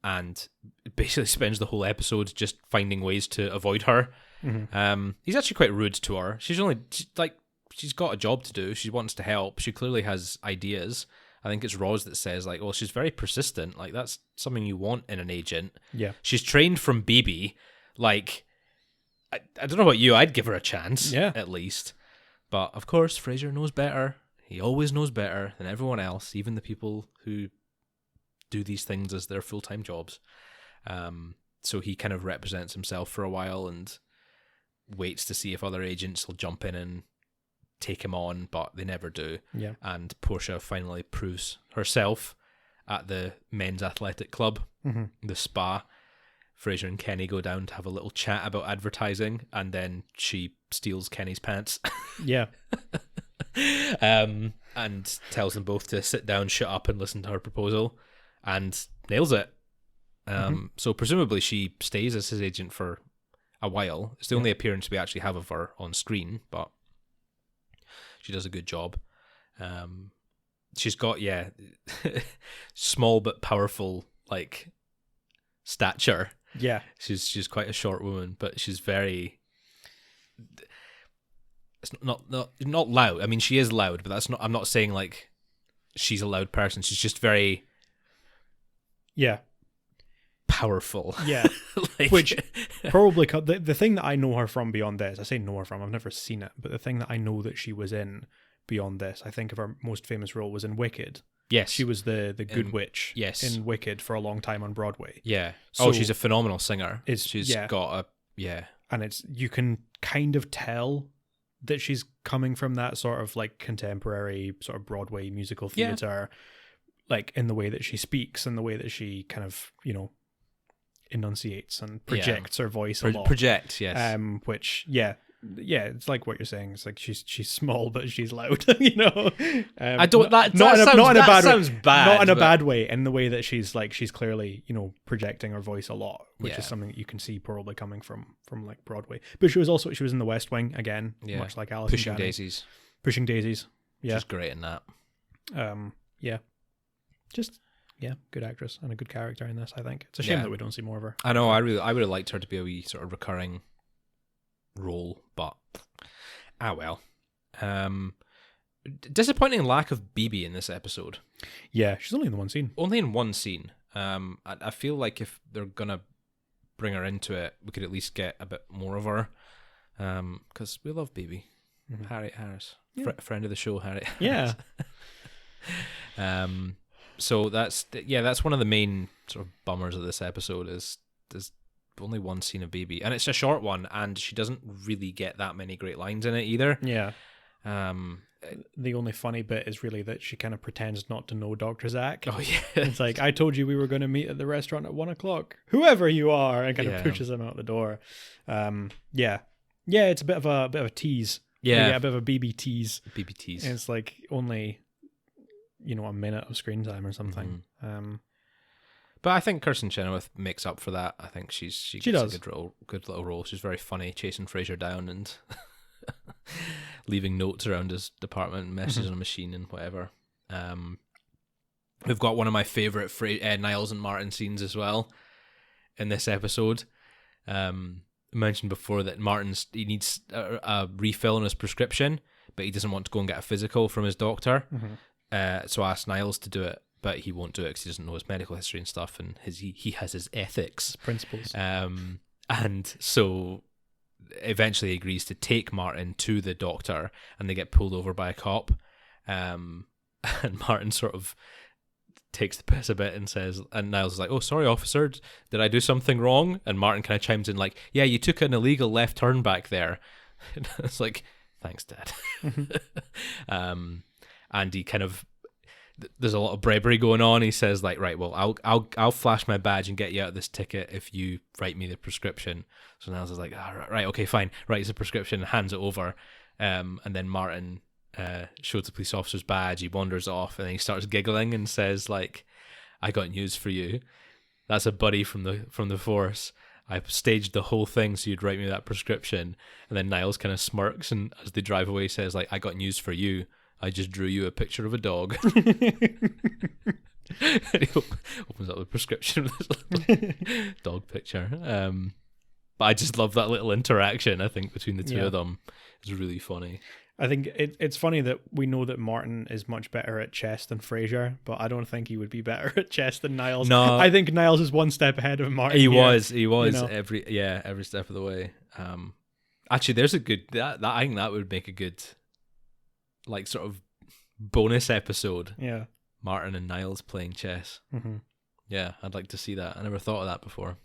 and basically spends the whole episode just finding ways to avoid her. Mm-hmm. He's actually quite rude to her. She's got a job to do. She wants to help. She clearly has ideas. I think it's Roz that says, like, well, she's very persistent. Like, that's something you want in an agent. Yeah. She's trained from BB. Like, I don't know about you. I'd give her a chance, at least. But, of course, Frasier knows better. He always knows better than everyone else, even the people who do these things as their full-time jobs. So he kind of represents himself for a while and waits to see if other agents will jump in and take him on, but they never do. Yeah. And Portia finally proves herself at the men's athletic club, the spa. Frasier and Kenny go down to have a little chat about advertising, and then she steals Kenny's pants. Yeah. And tells them both to sit down, shut up, and listen to her proposal, and nails it. So presumably she stays as his agent for a while. It's the only appearance we actually have of her on screen, but she does a good job. She's got small but powerful like stature. Yeah, she's quite a short woman, but she's very. It's not loud. I mean, she is loud, but that's not. I'm not saying like she's a loud person. She's just very. Yeah. Powerful. Yeah. Which probably the thing that I know her from beyond this. I say know her from. I've never seen it, but the thing that I know that she was in beyond this, I think of her most famous role was in Wicked. Yes. She was the good witch in Wicked for a long time on Broadway. Yeah. So she's a phenomenal singer. She's got a... And you can kind of tell that she's coming from that sort of like contemporary sort of Broadway musical theatre, like in the way that she speaks and the way that she kind of, enunciates and projects her voice a lot. Project, yes. Which, it's like what you're saying. It's like she's small, but she's loud. I don't. Not in a bad way. In the way that she's clearly projecting her voice a lot, which is something that you can see probably coming from like Broadway. But she was in The West Wing again, much like Alice. Pushing Daisies. Pushing Daisies. Yeah, she's great in that. Good actress and a good character in this. I think it's a shame that we don't see more of her. I know. I would have liked her to be a wee sort of recurring role, but well. Disappointing lack of BB in this episode. Yeah, she's only in the one scene. Only in one scene. I feel like if they're gonna bring her into it, we could at least get a bit more of her. Because we love BB. Harriet Harris, friend of the show, Harriet Harris. Yeah. So that's one of the main sort of bummers of this episode is there's only one scene of BB, and it's a short one, and she doesn't really get that many great lines in it either. Yeah. The only funny bit is really that she kind of pretends not to know Dr. Zach. Oh yeah. It's like, I told you we were going to meet at the restaurant at 1:00. Whoever you are, and kind of pushes him out the door. It's a bit of a tease. Yeah, a bit of a BB tease. BB tease. And it's like only a minute of screen time or something. But I think Kirsten Chenoweth makes up for that. I think she gets a good little role. She's very funny, chasing Frasier down and leaving notes around his department, messages on a machine and whatever. We've got one of my favourite Niles and Martin scenes as well in this episode. I mentioned before that he needs a refill on his prescription, but he doesn't want to go and get a physical from his doctor. So I asked Niles to do it, but he won't do it because he doesn't know his medical history and stuff, and he has his ethics, his principles. And so eventually he agrees to take Martin to the doctor, and they get pulled over by a cop. And Martin sort of takes the piss a bit and says, and Niles is like, "Oh, sorry, officer, did I do something wrong?" And Martin kind of chimes in like, "Yeah, you took an illegal left turn back there." And it's like, "Thanks, Dad." And he kind of, there's a lot of bribery going on. He says like, "Right, well, I'll flash my badge and get you out of this ticket if you write me the prescription." So Niles is like, right, okay, fine. Writes the prescription and hands it over. And then Martin shows the police officer's badge. He wanders off and then he starts giggling and says like, "I got news for you. That's a buddy from the force. I staged the whole thing so you'd write me that prescription." And then Niles kind of smirks, and as they drive away says like, "I got news for you. I just drew you a picture of a dog." And he opens up the prescription with this dog picture. But I just love that little interaction, I think, between the two of them. It's really funny. I think it's funny that we know that Martin is much better at chess than Frasier, but I don't think he would be better at chess than Niles. No. I think Niles is one step ahead of Martin. He was every step of the way. Actually, there's a good that I think that would make a good like sort of bonus episode. Yeah. Martin and Niles playing chess. Yeah, I'd like to see that. I never thought of that before.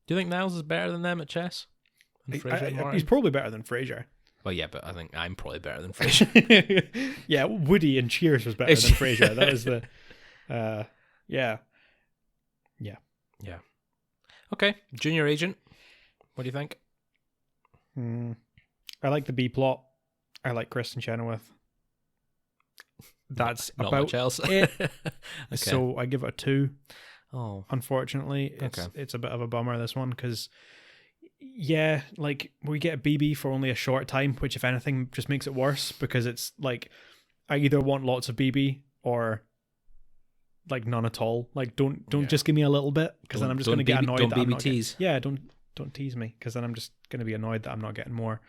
Do you think Niles is better than them at chess? He's probably better than Frasier. Well, yeah, but I think I'm probably better than Frasier. Yeah, Woody in Cheers was better than Frasier. That was the... yeah. Okay, Junior Agent. What do you think? I like the B plot. I like Kristen Chenoweth. That's not about much else. it. Okay. So I give it a 2. Oh, unfortunately, it's a bit of a bummer, this one, because yeah, like we get a BB for only a short time, which if anything just makes it worse, because it's like I either want lots of BB or like none at all. Like don't just give me a little bit, because then I'm just going to get annoyed. Don't that I'm BB not tease. Yeah, don't tease me, because then I'm just going to be annoyed that I'm not getting more.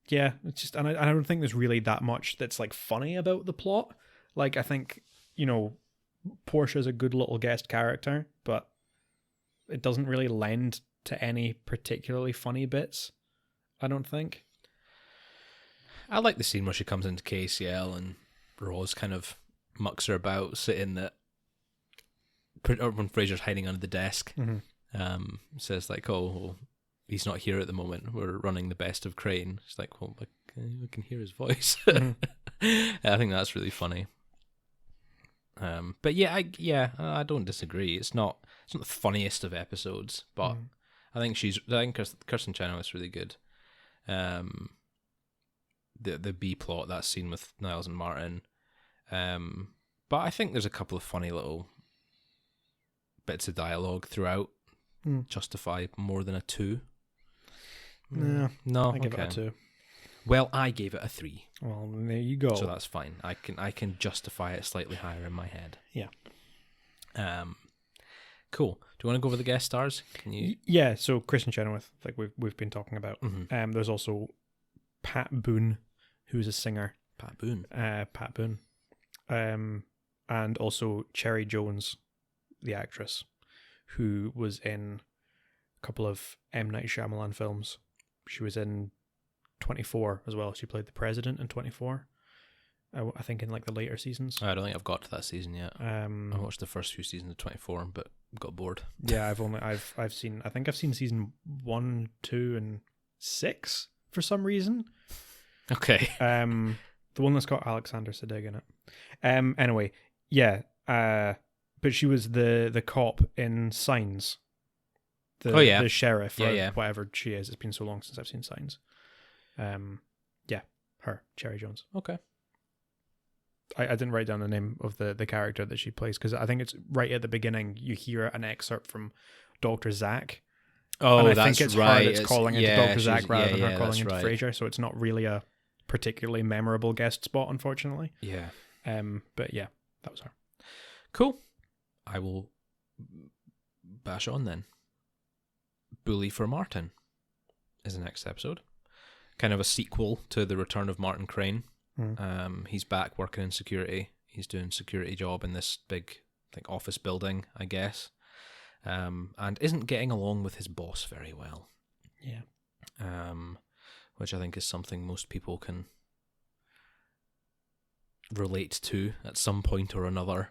Yeah, it's just, and I don't think there's really that much that's like funny about the plot. Like I think, Portia's a good little guest character, but it doesn't really lend to any particularly funny bits, I don't think. I like the scene where she comes into KCL and Rose kind of mucks her about, sitting or when Frasier's hiding under the desk. Says like, oh, well, he's not here at the moment, we're running the best of Crane. She's like, well, we can hear his voice. I think that's really funny. But I don't disagree. It's not the funniest of episodes, but I think Kirsten Chenoweth's really good. The B plot, that scene with Niles and Martin. But I think there's a couple of funny little bits of dialogue throughout justify more than a 2. No, I give it a 2. Well, I gave it a 3. Well, there you go. So that's fine. I can justify it slightly higher in my head. Yeah. Cool. Do you want to go over the guest stars? Can you? Yeah. So Kristen Chenoweth, like we've been talking about. There's also Pat Boone, who's a singer. Pat Boone. Pat Boone. And also Cherry Jones, the actress, who was in a couple of M. Night Shyamalan films. She was in 24 as well. She played the president in 24. I think in like the later seasons. I don't think I've got to that season yet. I watched the first few seasons of 24, but got bored. Yeah, I've seen season 1, 2, and 6 for some reason. Okay. The one that's got Alexander Siddig in it. Anyway, yeah. But she was the cop in Signs. The sheriff, or whatever she is. It's been so long since I've seen Signs. Her, Cherry Jones. Okay. I didn't write down the name of the character that she plays, because I think it's right at the beginning you hear an excerpt from Dr. Zach. Oh, and I that's think it's right. her that's calling into Dr. Zach rather than her calling into right. Frasier, so it's not really a particularly memorable guest spot, unfortunately. Yeah. But yeah, that was her. Cool. I will bash on then. Bully for Martin is the next episode. Kind of a sequel to the return of Martin Crane. He's back working in security. He's doing security job in this big office building, I guess. And isn't getting along with his boss very well. Yeah. Which I think is something most people can relate to at some point or another.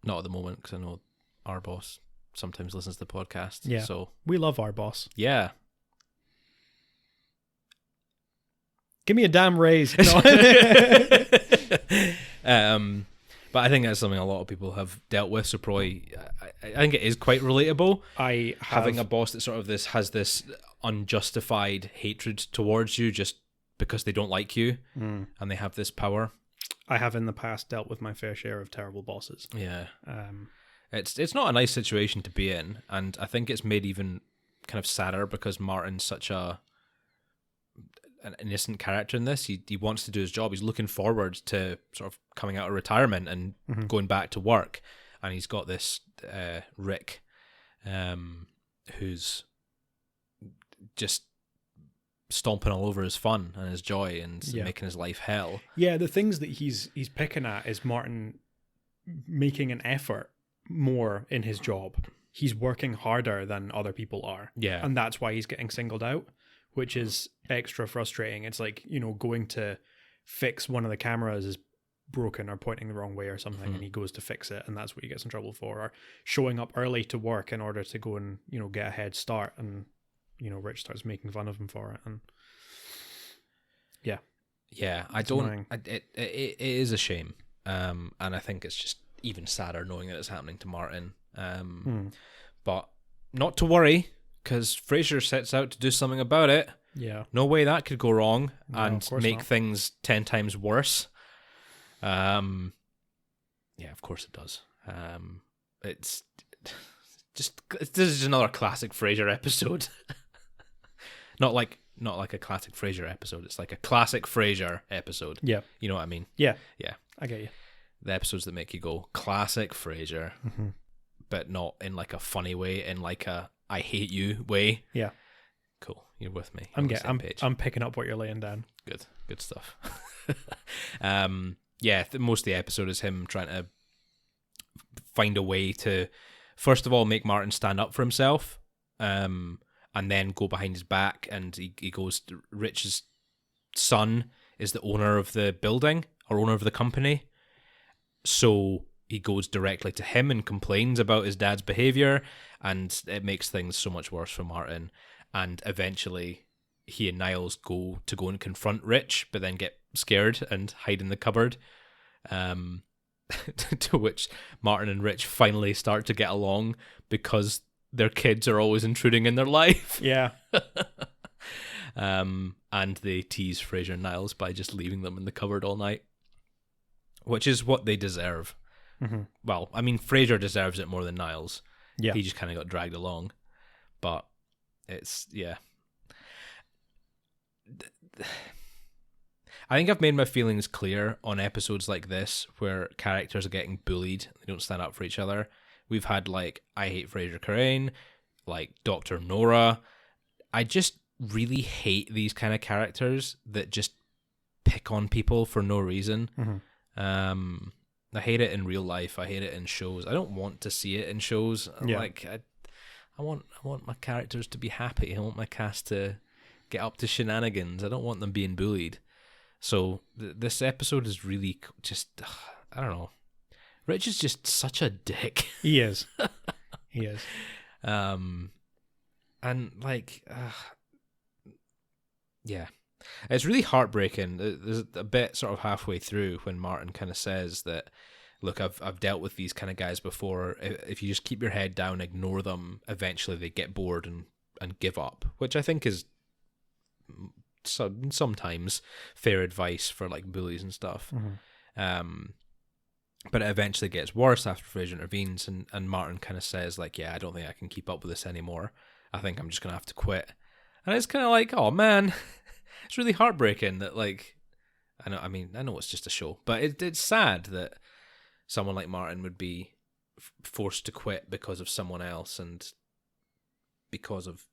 Not at the moment, because I know our boss sometimes listens to the podcast. Yeah. So we love our boss. Yeah. Give me a damn raise. No. But I think that's something a lot of people have dealt with. So probably, I think it is quite relatable. Having a boss that sort of has this unjustified hatred towards you just because they don't like you, and they have this power. I have in the past dealt with my fair share of terrible bosses. Yeah. It's not a nice situation to be in, and I think it's made even kind of sadder because Martin's such an innocent character in this. He wants to do his job. He's looking forward to sort of coming out of retirement and going back to work. And he's got this Rick, who's just stomping all over his fun and his joy and making his life hell. Yeah, the things that he's picking at is Martin making an effort more in his job. He's working harder than other people are. Yeah. And that's why he's getting singled out, which is extra frustrating. It's like, going to fix one of the cameras is broken or pointing the wrong way or something, and he goes to fix it, and that's what he gets in trouble for. Or showing up early to work in order to go and, get a head start, and Rich starts making fun of him for it, and it is a shame, and I think it's just even sadder knowing that it's happening to Martin. But not to worry, because Frasier sets out to do something about it. Yeah, no way that could go wrong, no, and make things 10 times worse. Yeah, of course it does. It's just, this is another classic Frasier episode. not like a classic Frasier episode. It's like a classic Frasier episode. Yeah, you know what I mean. Yeah, yeah, I get you. The episodes that make you go classic Frasier, but not in like a funny way, in like a I hate you way. Yeah, cool. You're with me. I'm picking up what you're laying down. Good stuff. Most of the episode is him trying to find a way to, first of all, make Martin stand up for himself, and then go behind his back, and he goes, Rich's son is the owner of the building, or owner of the company, so he goes directly to him and complains about his dad's behaviour, and it makes things so much worse for Martin, and eventually he and Niles go and confront Rich, but then get scared and hide in the cupboard, to which Martin and Rich finally start to get along because their kids are always intruding in their life. Yeah. And they tease Frasier and Niles by just leaving them in the cupboard all night, which is what they deserve. Mm-hmm. Well, I mean, Frasier deserves it more than Niles. Yeah. He just kind of got dragged along. But it's, yeah. I think I've made my feelings clear on episodes like this where characters are getting bullied. They don't stand up for each other. We've had, like, I Hate Frasier Crane, like Dr. Nora. I just really hate these kind of characters that just pick on people for no reason. Mm-hmm. I hate it in real life. I hate it in shows. I don't want to see it in shows. Yeah. Like, I want my characters to be happy. I want my cast to get up to shenanigans. I don't want them being bullied. So this episode is really just, I don't know. Rich is just such a dick. He is. He is. And like, yeah, it's really heartbreaking. There's a bit sort of halfway through when Martin kind of says that, look, I've dealt with these kind of guys before. If you just keep your head down, ignore them, eventually they get bored and give up, which I think is sometimes fair advice for like bullies and stuff. Mm-hmm. But it eventually gets worse after Frasier intervenes, and Martin kind of says, like, yeah, I don't think I can keep up with this anymore. I think I'm just going to have to quit. And it's kind of like, oh, man, it's really heartbreaking that, like, I know it's just a show, but it's sad that someone like Martin would be forced to quit because of someone else and because of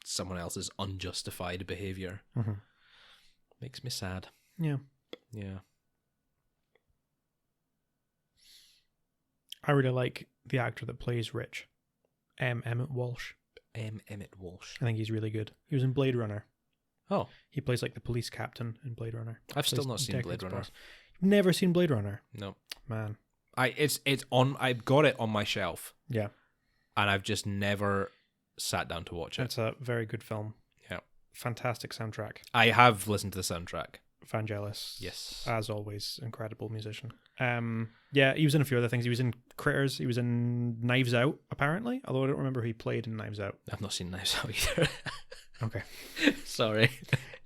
someone else's unjustified behavior. Mm-hmm. Makes me sad. Yeah. Yeah. I really like the actor that plays Rich, Emmett Walsh. Emmett Walsh. I think he's really good. He was in Blade Runner. Oh. He plays like the police captain in Blade Runner. I've still not seen Blade Runner. You've never seen Blade Runner? No. Man. I've got it on my shelf. Yeah. And I've just never sat down to watch it. It's a very good film. Yeah. Fantastic soundtrack. I have listened to the soundtrack. Vangelis. Yes. As always, incredible musician. Yeah, he was in a few other things. He was in Critters. He was in Knives Out, apparently. Although I don't remember who he played in Knives Out. I've not seen Knives Out either. Okay. Sorry.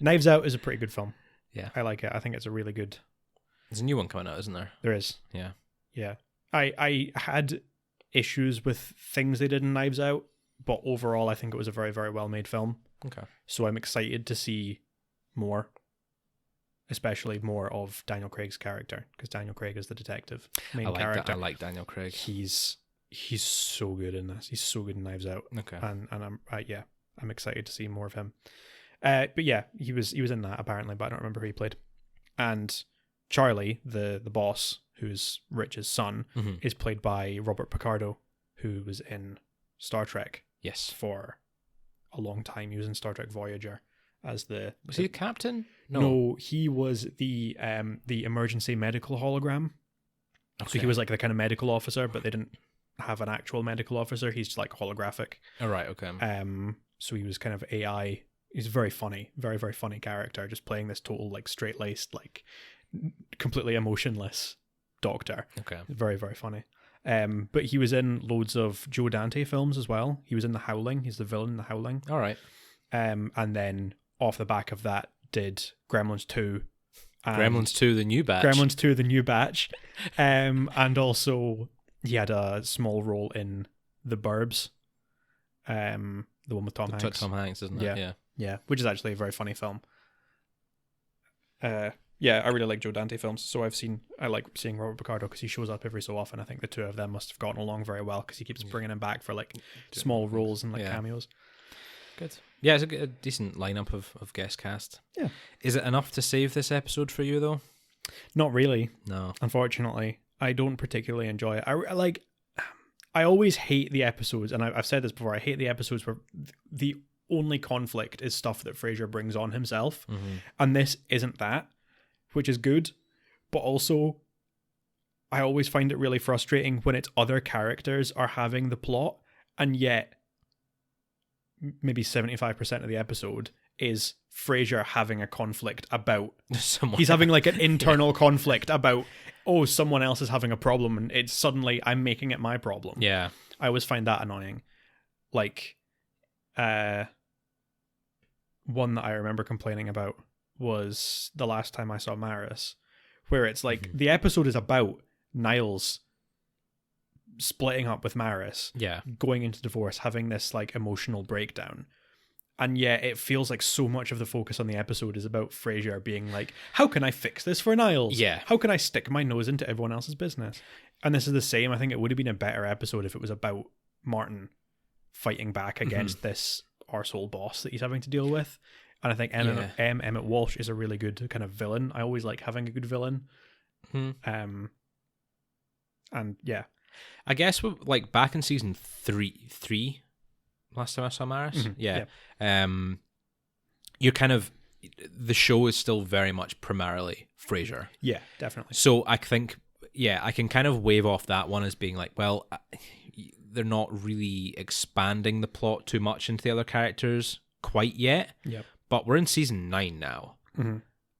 Knives Out is a pretty good film. Yeah. I like it. I think it's a really good... There's a new one coming out, isn't there? There is. Yeah. Yeah. I had issues with things they did in Knives Out, but overall I think it was a very, very well made film. Okay. So I'm excited to see more. Especially more of Daniel Craig's character, because Daniel Craig is the detective main character. I like Daniel Craig. He's so good in this. He's so good in Knives Out. Okay. And I'm excited to see more of him. But yeah, he was in that apparently, but I don't remember who he played. And Charlie, the boss, who's Rich's son, mm-hmm. is played by Robert Picardo, who was in Star Trek. Yes. For a long time, he was in Star Trek Voyager. Was he a captain? No, he was the emergency medical hologram. Okay. So he was like the kind of medical officer, but they didn't have an actual medical officer. He's just like holographic. Oh, right, okay. So he was kind of AI. He's very funny, very, very funny character, just playing this total, like, straight-laced, like, completely emotionless doctor. Okay. Very, very funny. But he was in loads of Joe Dante films as well. He was in The Howling. He's the villain in The Howling. All right. And then off the back of that, did Gremlins 2. Gremlins 2, the new batch. Gremlins 2, the new batch. And also, he had a small role in The Burbs. The one with Tom Hanks. Tom Hanks, isn't it? Yeah, which is actually a very funny film. Yeah, I really like Joe Dante films, so I like seeing Robert Picardo because he shows up every so often. I think the two of them must have gotten along very well because he keeps bringing him back for like small roles and like cameos. Good. Yeah, it's a decent lineup of guest cast. Yeah. Is it enough to save this episode for you though? Not really. No. Unfortunately, I don't particularly enjoy it. I always hate the episodes, and I've said this before. I hate the episodes where the only conflict is stuff that Frasier brings on himself, and this isn't that, which is good. But also, I always find it really frustrating when it's other characters are having the plot, and yet maybe 75% of the episode is Frasier having a conflict about someone. He's having like an internal conflict about, oh, someone else is having a problem, and it's suddenly I'm making it my problem. Yeah. I always find that annoying. Like, one that I remember complaining about was the last time I saw Maris, where it's like the episode is about Niles splitting up with Maris, going into divorce, having this like emotional breakdown, and yet it feels like so much of the focus on the episode is about Frasier being like, how can I fix this for Niles? How can I stick my nose into everyone else's business? And this is the same. I think it would have been a better episode if it was about Martin fighting back against this arsehole boss that he's having to deal with. And I think Emmett Walsh is a really good kind of villain. I always like having a good villain. And yeah, I guess like back in season three, last time I saw Maris, you're kind of, the show is still very much primarily Frasier. Yeah, definitely. So I think, I can kind of wave off that one as being like, well, they're not really expanding the plot too much into the other characters quite yet. Yep. But we're in season 9 now.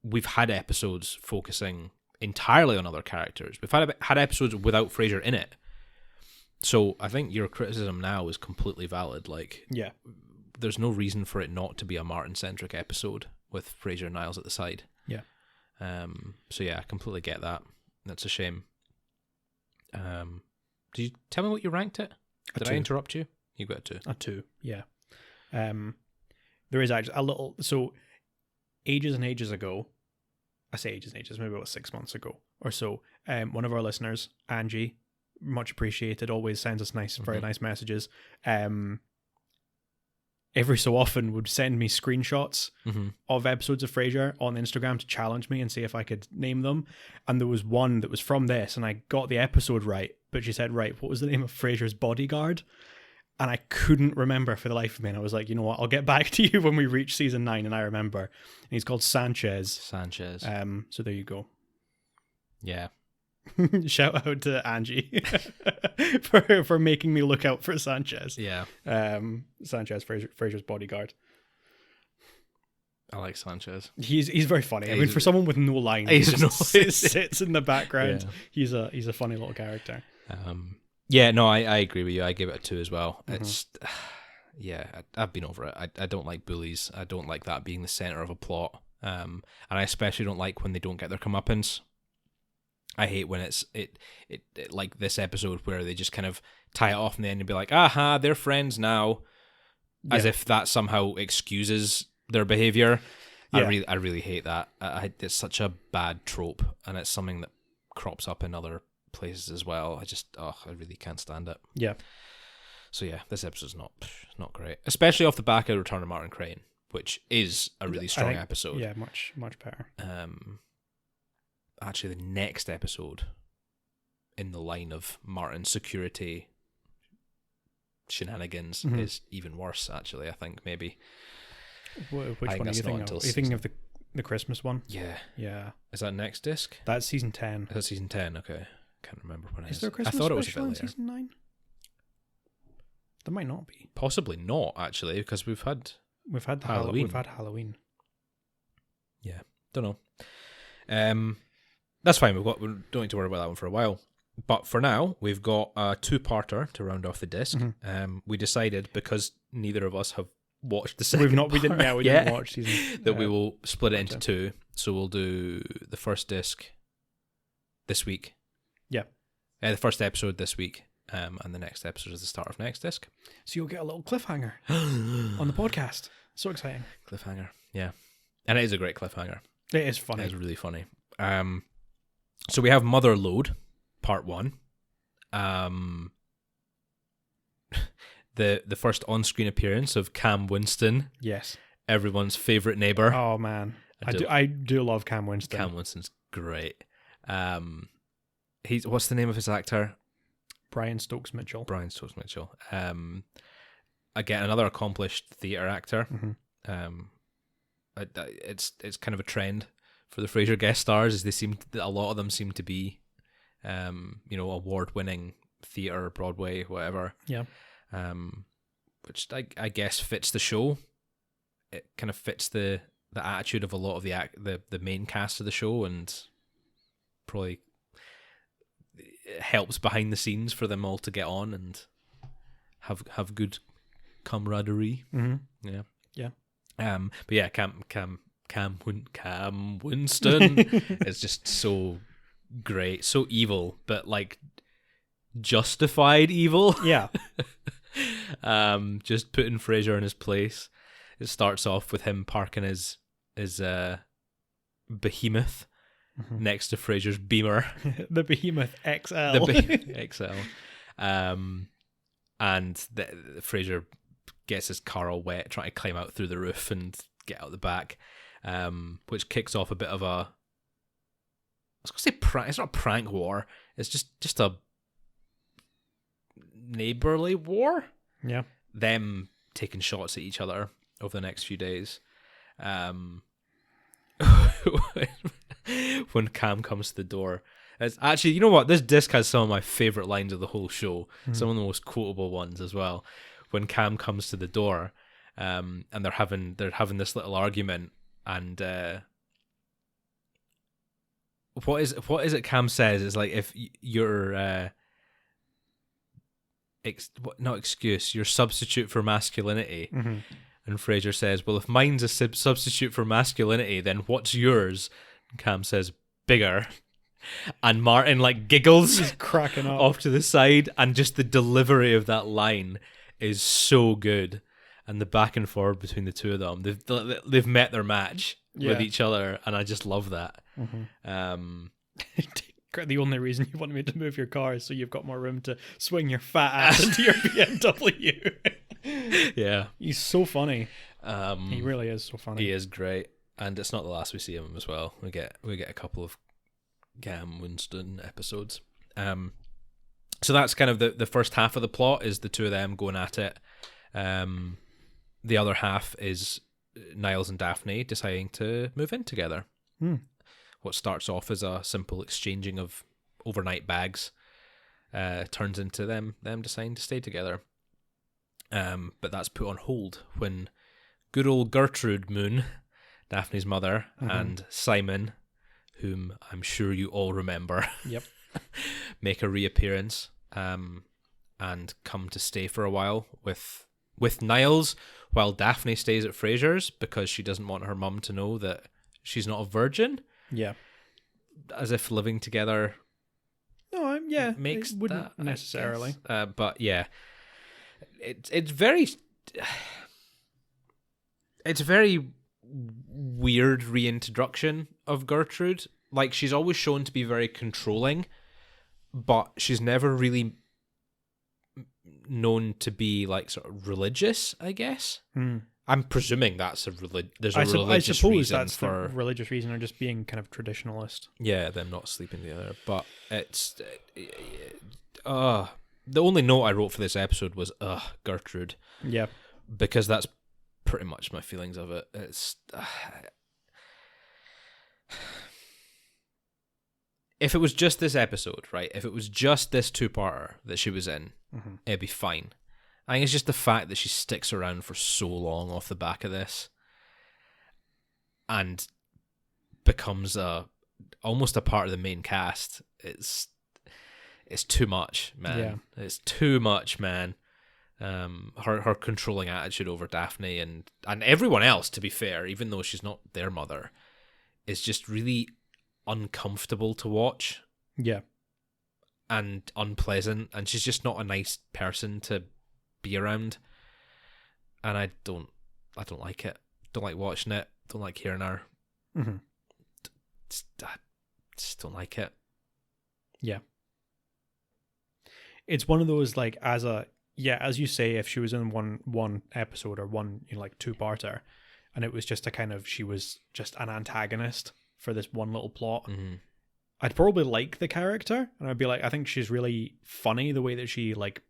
We've had episodes focusing entirely on other characters. We've had episodes without Frasier in it. So I think your criticism now is completely valid. Like, there's no reason for it not to be a Martin-centric episode with Frasier and Niles at the side. Yeah. So yeah, I completely get that. That's a shame. Did you tell me what you ranked it? Did I interrupt you? You got a 2. A 2, yeah. There is actually a little... So, ages and ages ago, I say ages and ages, maybe about 6 months ago or so, one of our listeners, Angie, much appreciated, always sends us very nice messages, every so often would send me screenshots of episodes of Frasier on Instagram to challenge me and see if I could name them. And there was one that was from this, and I got the episode right, but she said, right, what was the name of Frasier's bodyguard? And I couldn't remember for the life of me. And I was like, you know what, I'll get back to you when we reach season 9, and I remember. And he's called Sanchez. So there you go. Yeah. Shout out to Angie for making me look out for Sanchez. Yeah. Sanchez, Frasier's bodyguard. I like Sanchez. He's very funny. I mean, for someone with no lines, he just sits in the background. Yeah. He's a funny little character. I agree with you. I give it a 2 as well. It's I've been over it. I don't like bullies. I don't like that being the center of a plot. And I especially don't like when they don't get their comeuppance. I hate when it's like this episode where they just kind of tie it off in the end and be like, aha, they're friends now, as if that somehow excuses their behavior. I really hate that. It's such a bad trope, and it's something that crops up in other places as well. I really can't stand it. Yeah. So yeah, this episode's not great, especially off the back of Return of Martin Crane, which is a really strong episode. Yeah, much better. Actually, the next episode in the line of Martin's security shenanigans is even worse, actually, I think, maybe. Which one are you thinking of? Are you thinking of the Christmas one? Yeah. Yeah. Is that next disc? That's season 10. Is that season 10? Okay. Can't remember when it is. Is there a Christmas special in season 9? There might not be. Possibly not, actually, because we've had Halloween. We've had Halloween. Yeah, don't know. That's fine. We don't need to worry about that one for a while. But for now, we've got a two-parter to round off the disc. Mm-hmm. We decided, because neither of us have watched the second we didn't watch season that we will split it into two. So we'll do the first disc this week. Yeah. The first episode this week. And the next episode is the start of next disc. So you'll get a little cliffhanger on the podcast. So exciting. Cliffhanger, yeah. And it is a great cliffhanger. It is funny. It is really funny. So we have Mother Lode, part 1. The first on-screen appearance of Cam Winston. Yes. Everyone's favourite neighbour. Oh, man. I do love Cam Winston. Cam Winston's great. What's the name of his actor? Brian Stokes Mitchell. Again, another accomplished theatre actor. Mm-hmm. It's kind of a trend for the Frasier guest stars, is a lot of them seem to be, award-winning theatre, Broadway, whatever. Yeah. Which I guess fits the show. It kind of fits the attitude of a lot of the main cast of the show, and probably helps behind the scenes for them all to get on and have good camaraderie. Mm-hmm. Yeah. But yeah, Cam Winston is just so great, so evil, but like justified evil. Yeah. Just putting Frasier in his place. It starts off with him parking his behemoth next to Frasier's Beamer. The Behemoth XL. The Behemoth XL. And Frasier gets his car all wet trying to climb out through the roof and get out the back, which kicks off a bit of a... I was going to say prank. It's not a prank war. It's just a neighbourly war. Yeah. Them taking shots at each other over the next few days. When Cam comes to the door. It's actually, you know what? This disc has some of my favourite lines of the whole show. Some of the most quotable ones as well. When Cam comes to the door, and they're having this little argument, and what is it Cam says? It's like, if your not excuse, your substitute for masculinity. Mm-hmm. And Frasier says, well, if mine's a substitute for masculinity, then what's yours? And Cam says, bigger. And Martin like giggles. He's cracking up off to the side, and just the delivery of that line is so good. And the back and forth between the two of them, they've met their match with each other, and I just love that. Mm-hmm. The only reason you want me to move your car is so you've got more room to swing your fat ass into your BMW. Yeah, he's so funny. He really is so funny. He is great, and it's not the last we see of him as well. We get a couple of Cam Winston episodes. So that's kind of the first half of the plot, is the two of them going at it. The other half is Niles and Daphne deciding to move in together. What starts off as a simple exchanging of overnight bags turns into them deciding to stay together. But that's put on hold when good old Gertrude Moon, Daphne's mother, and Simon, whom I'm sure you all remember, make a reappearance and come to stay for a while with Niles, while Daphne stays at Frasier's because she doesn't want her mum to know that she's not a virgin. Yeah. As if living together makes wouldn't that necessarily. But yeah, it's very weird reintroduction of Gertrude. Like, she's always shown to be very controlling, but she's never really known to be like sort of religious, I guess. I'm presuming that's there's a religious reason that's for the religious reason, or just being kind of traditionalist. Yeah, them not sleeping together. But it's the only note I wrote for this episode was Gertrude. Yeah, because that's pretty much my feelings of it. It's if it was just this episode, right? If it was just this two-parter that she was in, it'd be fine. I think it's just the fact that she sticks around for so long off the back of this and becomes almost a part of the main cast. It's too much, man. Yeah. It's too much, man. Her controlling attitude over Daphne and everyone else, to be fair, even though she's not their mother, is just really uncomfortable to watch. Yeah. And unpleasant, and she's just not a nice person to be around. And I don't like it. Don't like watching it. Don't like hearing her. Mm-hmm. I just don't like it. Yeah. It's one of those, like, as you say, if she was in one episode or one, like, two-parter, and it was just a kind of, she was just an antagonist for this one little plot, I'd probably like the character, and I'd be like, I think she's really funny the way that she, like,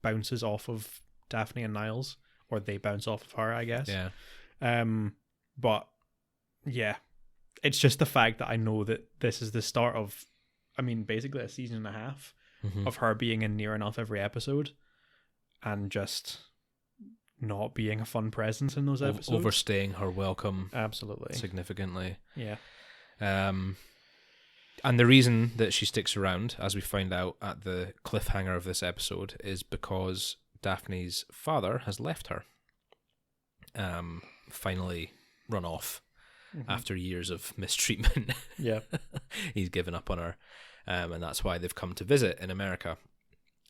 bounces off of Daphne and Niles, or they bounce off of her, I guess. Yeah. But yeah, it's just the fact that I know that this is the start of, I mean, basically a season and a half of her being in near enough every episode, and just not being a fun presence in those episodes. Overstaying her welcome. Absolutely. Significantly. Yeah. And the reason that she sticks around, as we find out at the cliffhanger of this episode, is because Daphne's father has left her. Finally run off after years of mistreatment. Yeah. He's given up on her. And that's why they've come to visit in America.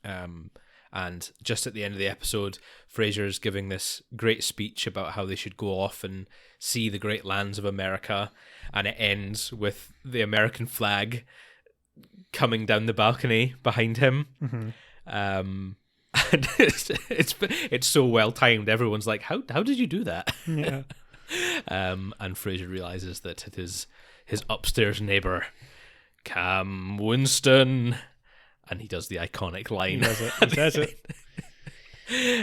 And just at the end of the episode, Frasier's giving this great speech about how they should go off and see the great lands of America, and it ends with the American flag coming down the balcony behind him. And it's so well timed. Everyone's like, how did you do that? Yeah. And Frasier realizes that it is his upstairs neighbor, Cam Winston. And he does the iconic line. He does it. He says it.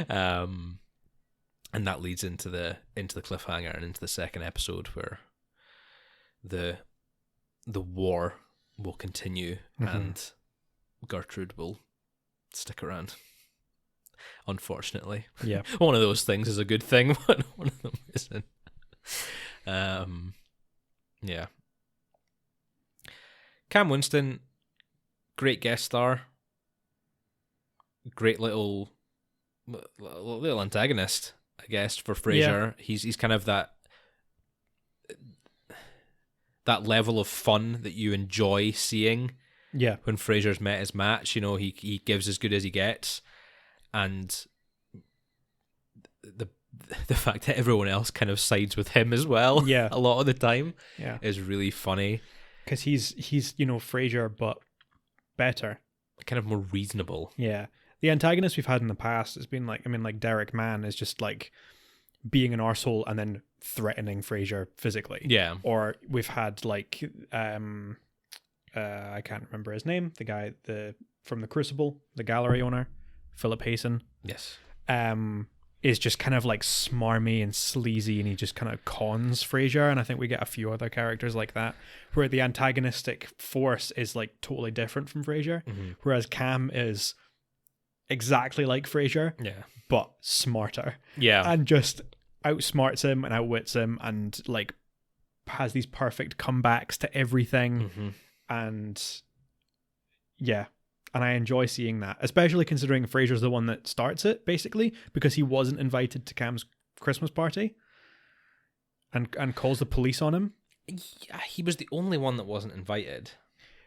And that leads into the cliffhanger and into the second episode, where the war will continue and Gertrude will stick around. Unfortunately. Yeah. One of those things is a good thing, but one of them isn't. Yeah. Cam Winston, great guest star. Great little antagonist, I guess, for Frasier. Yeah. He's kind of that level of fun that you enjoy seeing. Yeah. When Frasier's met his match, he gives as good as he gets, and the fact that everyone else kind of sides with him as well. Yeah. A lot of the time. Yeah. Is really funny. Because he's Frasier, but better. Kind of more reasonable. Yeah. The antagonists we've had in the past has been like Derek Mann is just like being an arsehole and then threatening Frasier physically. Yeah. Or we've had like I can't remember his name, the guy from the Crucible, the gallery owner, Philip Hayson. Yes. Is just kind of like smarmy and sleazy, and he just kind of cons Frasier, and I think we get a few other characters like that, where the antagonistic force is like totally different from Frasier, whereas Cam is exactly like Frasier, but smarter, and just outsmarts him and outwits him, and like has these perfect comebacks to everything, and and I enjoy seeing that, especially considering Frasier's the one that starts it, basically, because he wasn't invited to Cam's Christmas party and calls the police on him. Yeah, he was the only one that wasn't invited.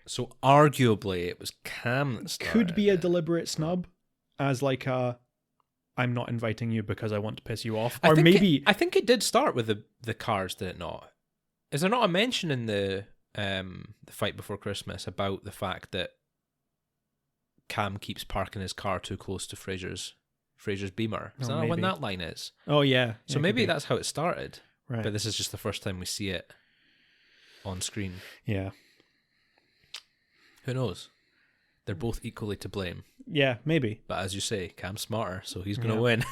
So arguably it was Cam that started. Could be a deliberate snub, as like I'm not inviting you because I want to piss you off. Or maybe... I think it did start with the cars, did it not? Is there not a mention in the Fight Before Christmas about the fact that Cam keeps parking his car too close to Frasier's Beamer? Is that when that line is? Oh, yeah. So maybe that's how it started. Right. But this is just the first time we see it on screen. Yeah. Who knows? They're both equally to blame. Yeah, maybe. But as you say, Cam's smarter, so he's going to win.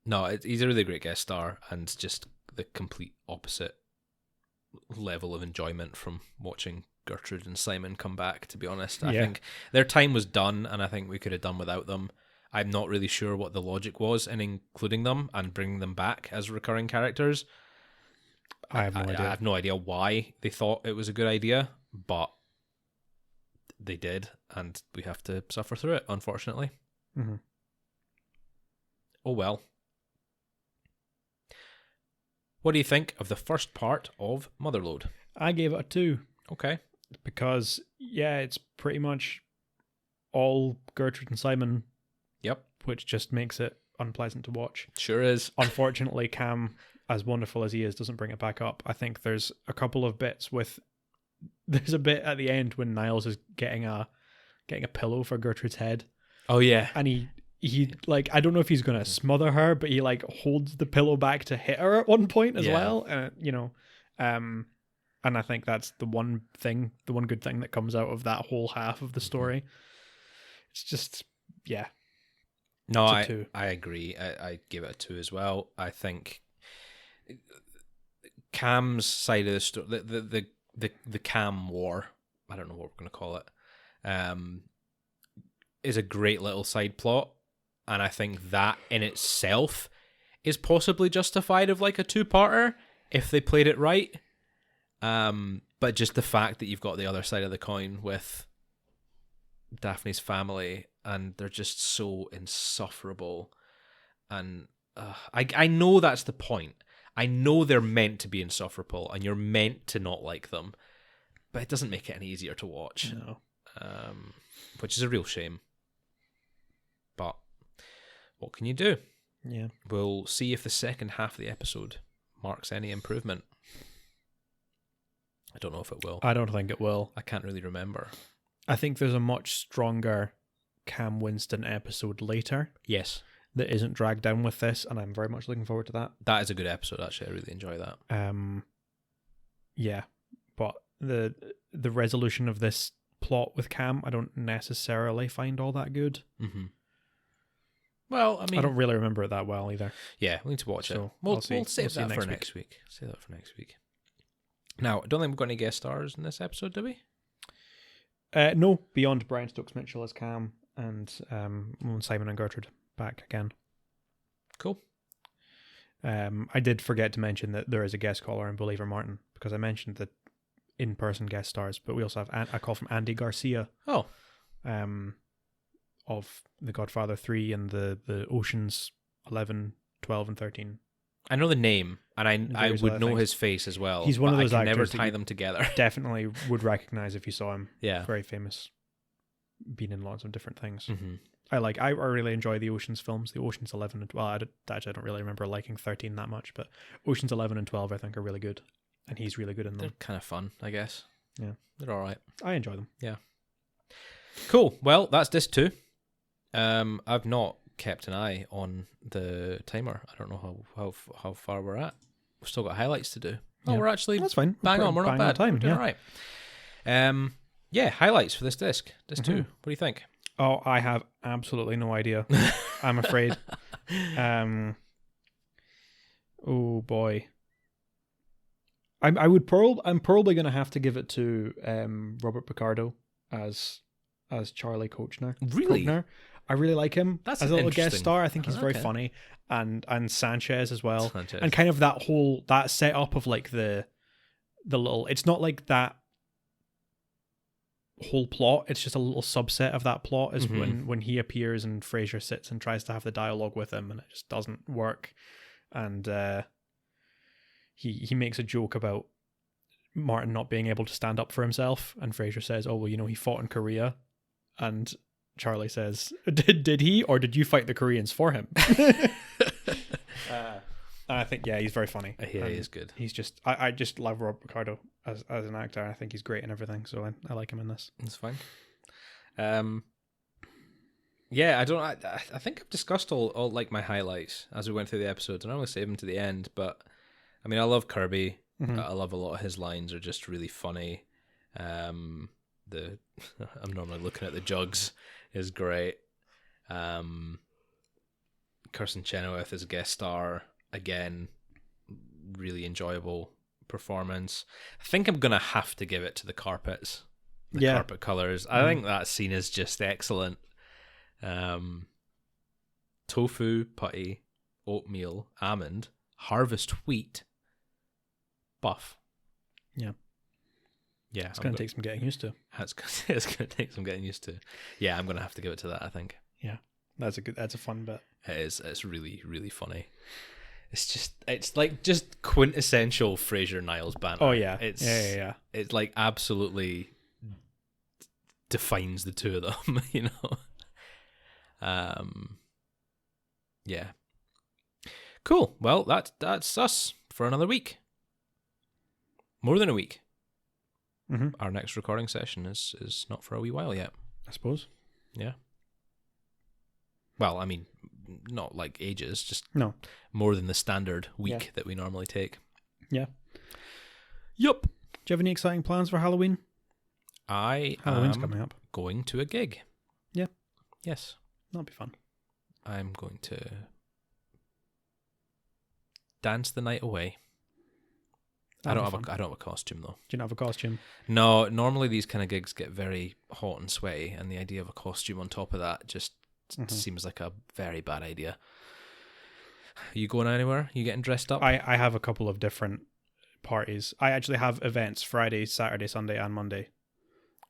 No, he's a really great guest star, and just the complete opposite level of enjoyment from watching Gertrude and Simon come back, to be honest. I think their time was done, and I think we could have done without them. I'm not really sure what the logic was in including them and bringing them back as recurring characters. I have no idea. I have no idea why they thought it was a good idea, but they did, and we have to suffer through it, unfortunately. Mm-hmm. Oh well. What do you think of the first part of Motherlode? I gave it a 2. Okay. Because, it's pretty much all Gertrude and Simon. Yep. Which just makes it unpleasant to watch. Sure is. Unfortunately, Cam, as wonderful as he is, doesn't bring it back up. I think there's a couple of bits with... There's a bit at the end when Niles is getting a pillow for Gertrude's head. Oh, yeah. And he like, I don't know if he's going to smother her, but he like holds the pillow back to hit her at one point as well. And I think that's the one good thing that comes out of that whole half of the story. It's just, No, I agree. I give it a 2 as well. I think Cam's side of the story, the Cam War, I don't know what we're going to call it, is a great little side plot. And I think that in itself is possibly justified of like a 2-parter if they played it right. But just the fact that you've got the other side of the coin with Daphne's family, and they're just so insufferable. And I know that's the point. I know they're meant to be insufferable, and you're meant to not like them, but it doesn't make it any easier to watch. No. Which is a real shame. But what can you do? Yeah. We'll see if the second half of the episode marks any improvement. I don't know if it will. I don't think it will. I can't really remember. I think there's a much stronger Cam Winston episode later. Yes. That isn't dragged down with this, and I'm very much looking forward to that. That is a good episode, actually. I really enjoy that. Yeah. But the resolution of this plot with Cam, I don't necessarily find all that good. Mm-hmm. Well, I mean, I don't really remember it that well either. Yeah, we need to watch it. We'll save that for next week. Save that for next week. Now, I don't think we've got any guest stars in this episode, do we? No, beyond Brian Stokes Mitchell as Cam and Simon and Gertrude back again. Cool. I did forget to mention that there is a guest caller in Believer Martin, because I mentioned the in-person guest stars, but we also have a call from Andy Garcia. Oh. Of The Godfather 3 and the Oceans 11, 12, and 13. I know the name, and I would know his face as well. He's one of those actors actors never tie them together. Definitely would recognize if you saw him. Yeah. Very famous. Been in lots of different things. Mm-hmm. I really enjoy the Oceans films. The Oceans 11 and... Well, I don't really remember liking 13 that much, but Oceans 11 and 12 I think are really good. And he's really good in them. They're kind of fun, I guess. Yeah. They're all right. I enjoy them. Yeah. Cool. Well, that's disc 2. I've not kept an eye on the timer. I don't know how far we're at. We've still got highlights to do. Oh, we're actually... That's fine. Bang on. We're not bad. Time, we're doing all right. Yeah, highlights for this disc. Disc 2. What do you think? Oh, I have absolutely no idea. I'm afraid. Oh boy. I'm probably going to have to give it to Robert Picardo as Charlie Kochner. Really? I really like him as a little guest star. I think he's very funny, and Sanchez as well. And kind of that setup of like the little. It's not like that whole plot. It's just a little subset of that plot. Is when he appears and Frasier sits and tries to have the dialogue with him, and it just doesn't work. And he makes a joke about Martin not being able to stand up for himself, and Frasier says, "Oh well, he fought in Korea," and Charlie says, "Did he, or did you fight the Koreans for him?" And I think he's very funny. Yeah, he is good. He's just I just love Rob Picardo as an actor. I think he's great in everything, so I like him in this. That's fine. Yeah, I think I've discussed all like my highlights as we went through the episodes, and I only save them to the end. But I mean, I love Kirby. Mm-hmm. I love a lot of his lines are just really funny. I'm normally looking at the jugs is great. Kirsten Chenoweth as a guest star, again, really enjoyable performance. I think I'm going to have to give it to the carpets. The carpet colours. I think that scene is just excellent. Tofu, putty, oatmeal, almond, harvest wheat, buff. Yeah. Yeah. It's going to take some getting used to. It's going to take some getting used to. Yeah, I'm going to have to give it to that, I think. Yeah. That's a fun bit. It is. It's really, really funny. It's like just quintessential Frasier Niles banter. Oh yeah. Yeah. It's like absolutely defines the two of them, you know. Yeah. Cool. Well, that's us for another week. More than a week. Mm-hmm. Our next recording session is not for a wee while yet, I suppose. Yeah. Well, I mean, not like ages, just no more than the standard week that we normally take. Yeah. Yup. Do you have any exciting plans for Halloween? Halloween's coming up. Going to a gig. Yeah. Yes. That'll be fun. I'm going to dance the night away. I don't have a costume though. Do you not have a costume? No, normally these kind of gigs get very hot and sweaty, and the idea of a costume on top of that just seems like a very bad idea. Are you going anywhere? You getting dressed up? I have a couple of different parties. I actually have events Friday, Saturday, Sunday, and Monday.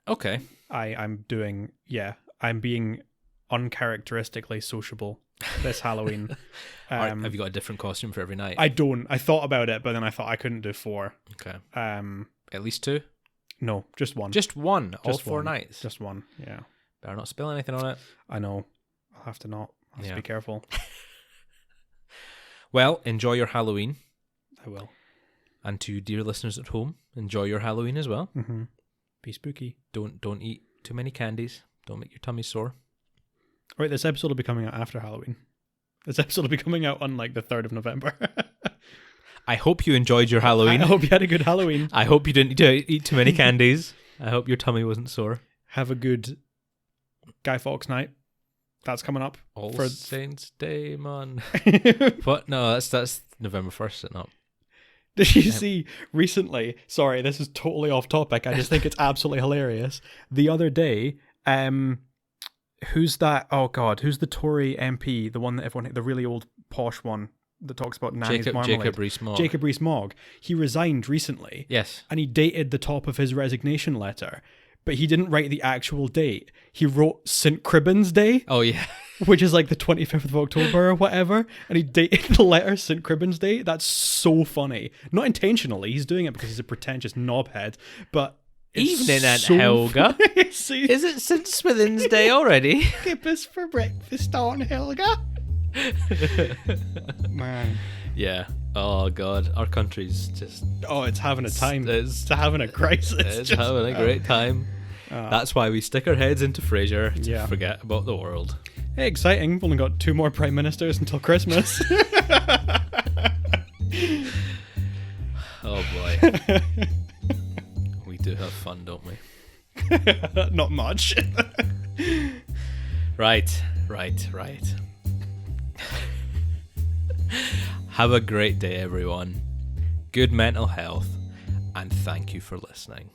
Okay. I'm being uncharacteristically sociable this Halloween. Have you got a different costume for every night? I don't. I thought about it, but then I thought I couldn't do 4. Okay. At least 2? No, just 1. Just 1? All just 4 one. nights? Just 1, yeah. Better not spill anything on it. I know. I'll have to not. I'll have to be careful. Well, enjoy your Halloween. I will. And to you dear listeners at home, enjoy your Halloween as well. Mm-hmm. Be spooky. Don't eat too many candies. Don't make your tummy sore. Right, this episode will be coming out after Halloween. This episode will be coming out on like the 3rd of November. I hope you enjoyed your Halloween. I hope you had a good Halloween. I hope you didn't eat too many candies. I hope your tummy wasn't sore. Have a good Guy Fawkes night. That's coming up. All Saints Day, man. What? No, that's November 1st, is it not? Did you see recently? Sorry, this is totally off topic. I just think it's absolutely hilarious. The other day, who's that? Oh God, who's the Tory MP? The one that everyone, the really old posh one that talks about nanny's marmalade. Jacob Rees-Mogg. Jacob Rees-Mogg. He resigned recently. Yes. And he dated the top of his resignation letter, but he didn't write the actual date. He wrote St. Cribbin's Day. Oh yeah. Which is like the 25th of October or whatever, and he dated the letter St. Cribbin's Day. That's so funny. Not intentionally. He's doing it because he's a pretentious knobhead, but evening, Aunt Helga. Is it St. Swithin's Day already? Kippers for breakfast, Aunt Helga. Man. Yeah. Oh God, our country's just... Oh, it's having a time. It's having a crisis. It's having a great time. That's why we stick our heads into Frasier to forget about the world. Hey, exciting. We've only got 2 more prime ministers until Christmas. Oh boy. We do have fun, don't we? Not much. Right. Have a great day, everyone. Good mental health, and thank you for listening.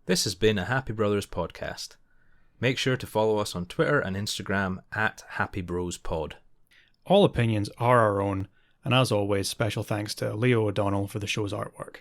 This has been a Happy Brothers podcast. Make sure to follow us on Twitter and Instagram at HappyBrosPod. All opinions are our own, and as always, special thanks to Leah O'Donnell for the show's artwork.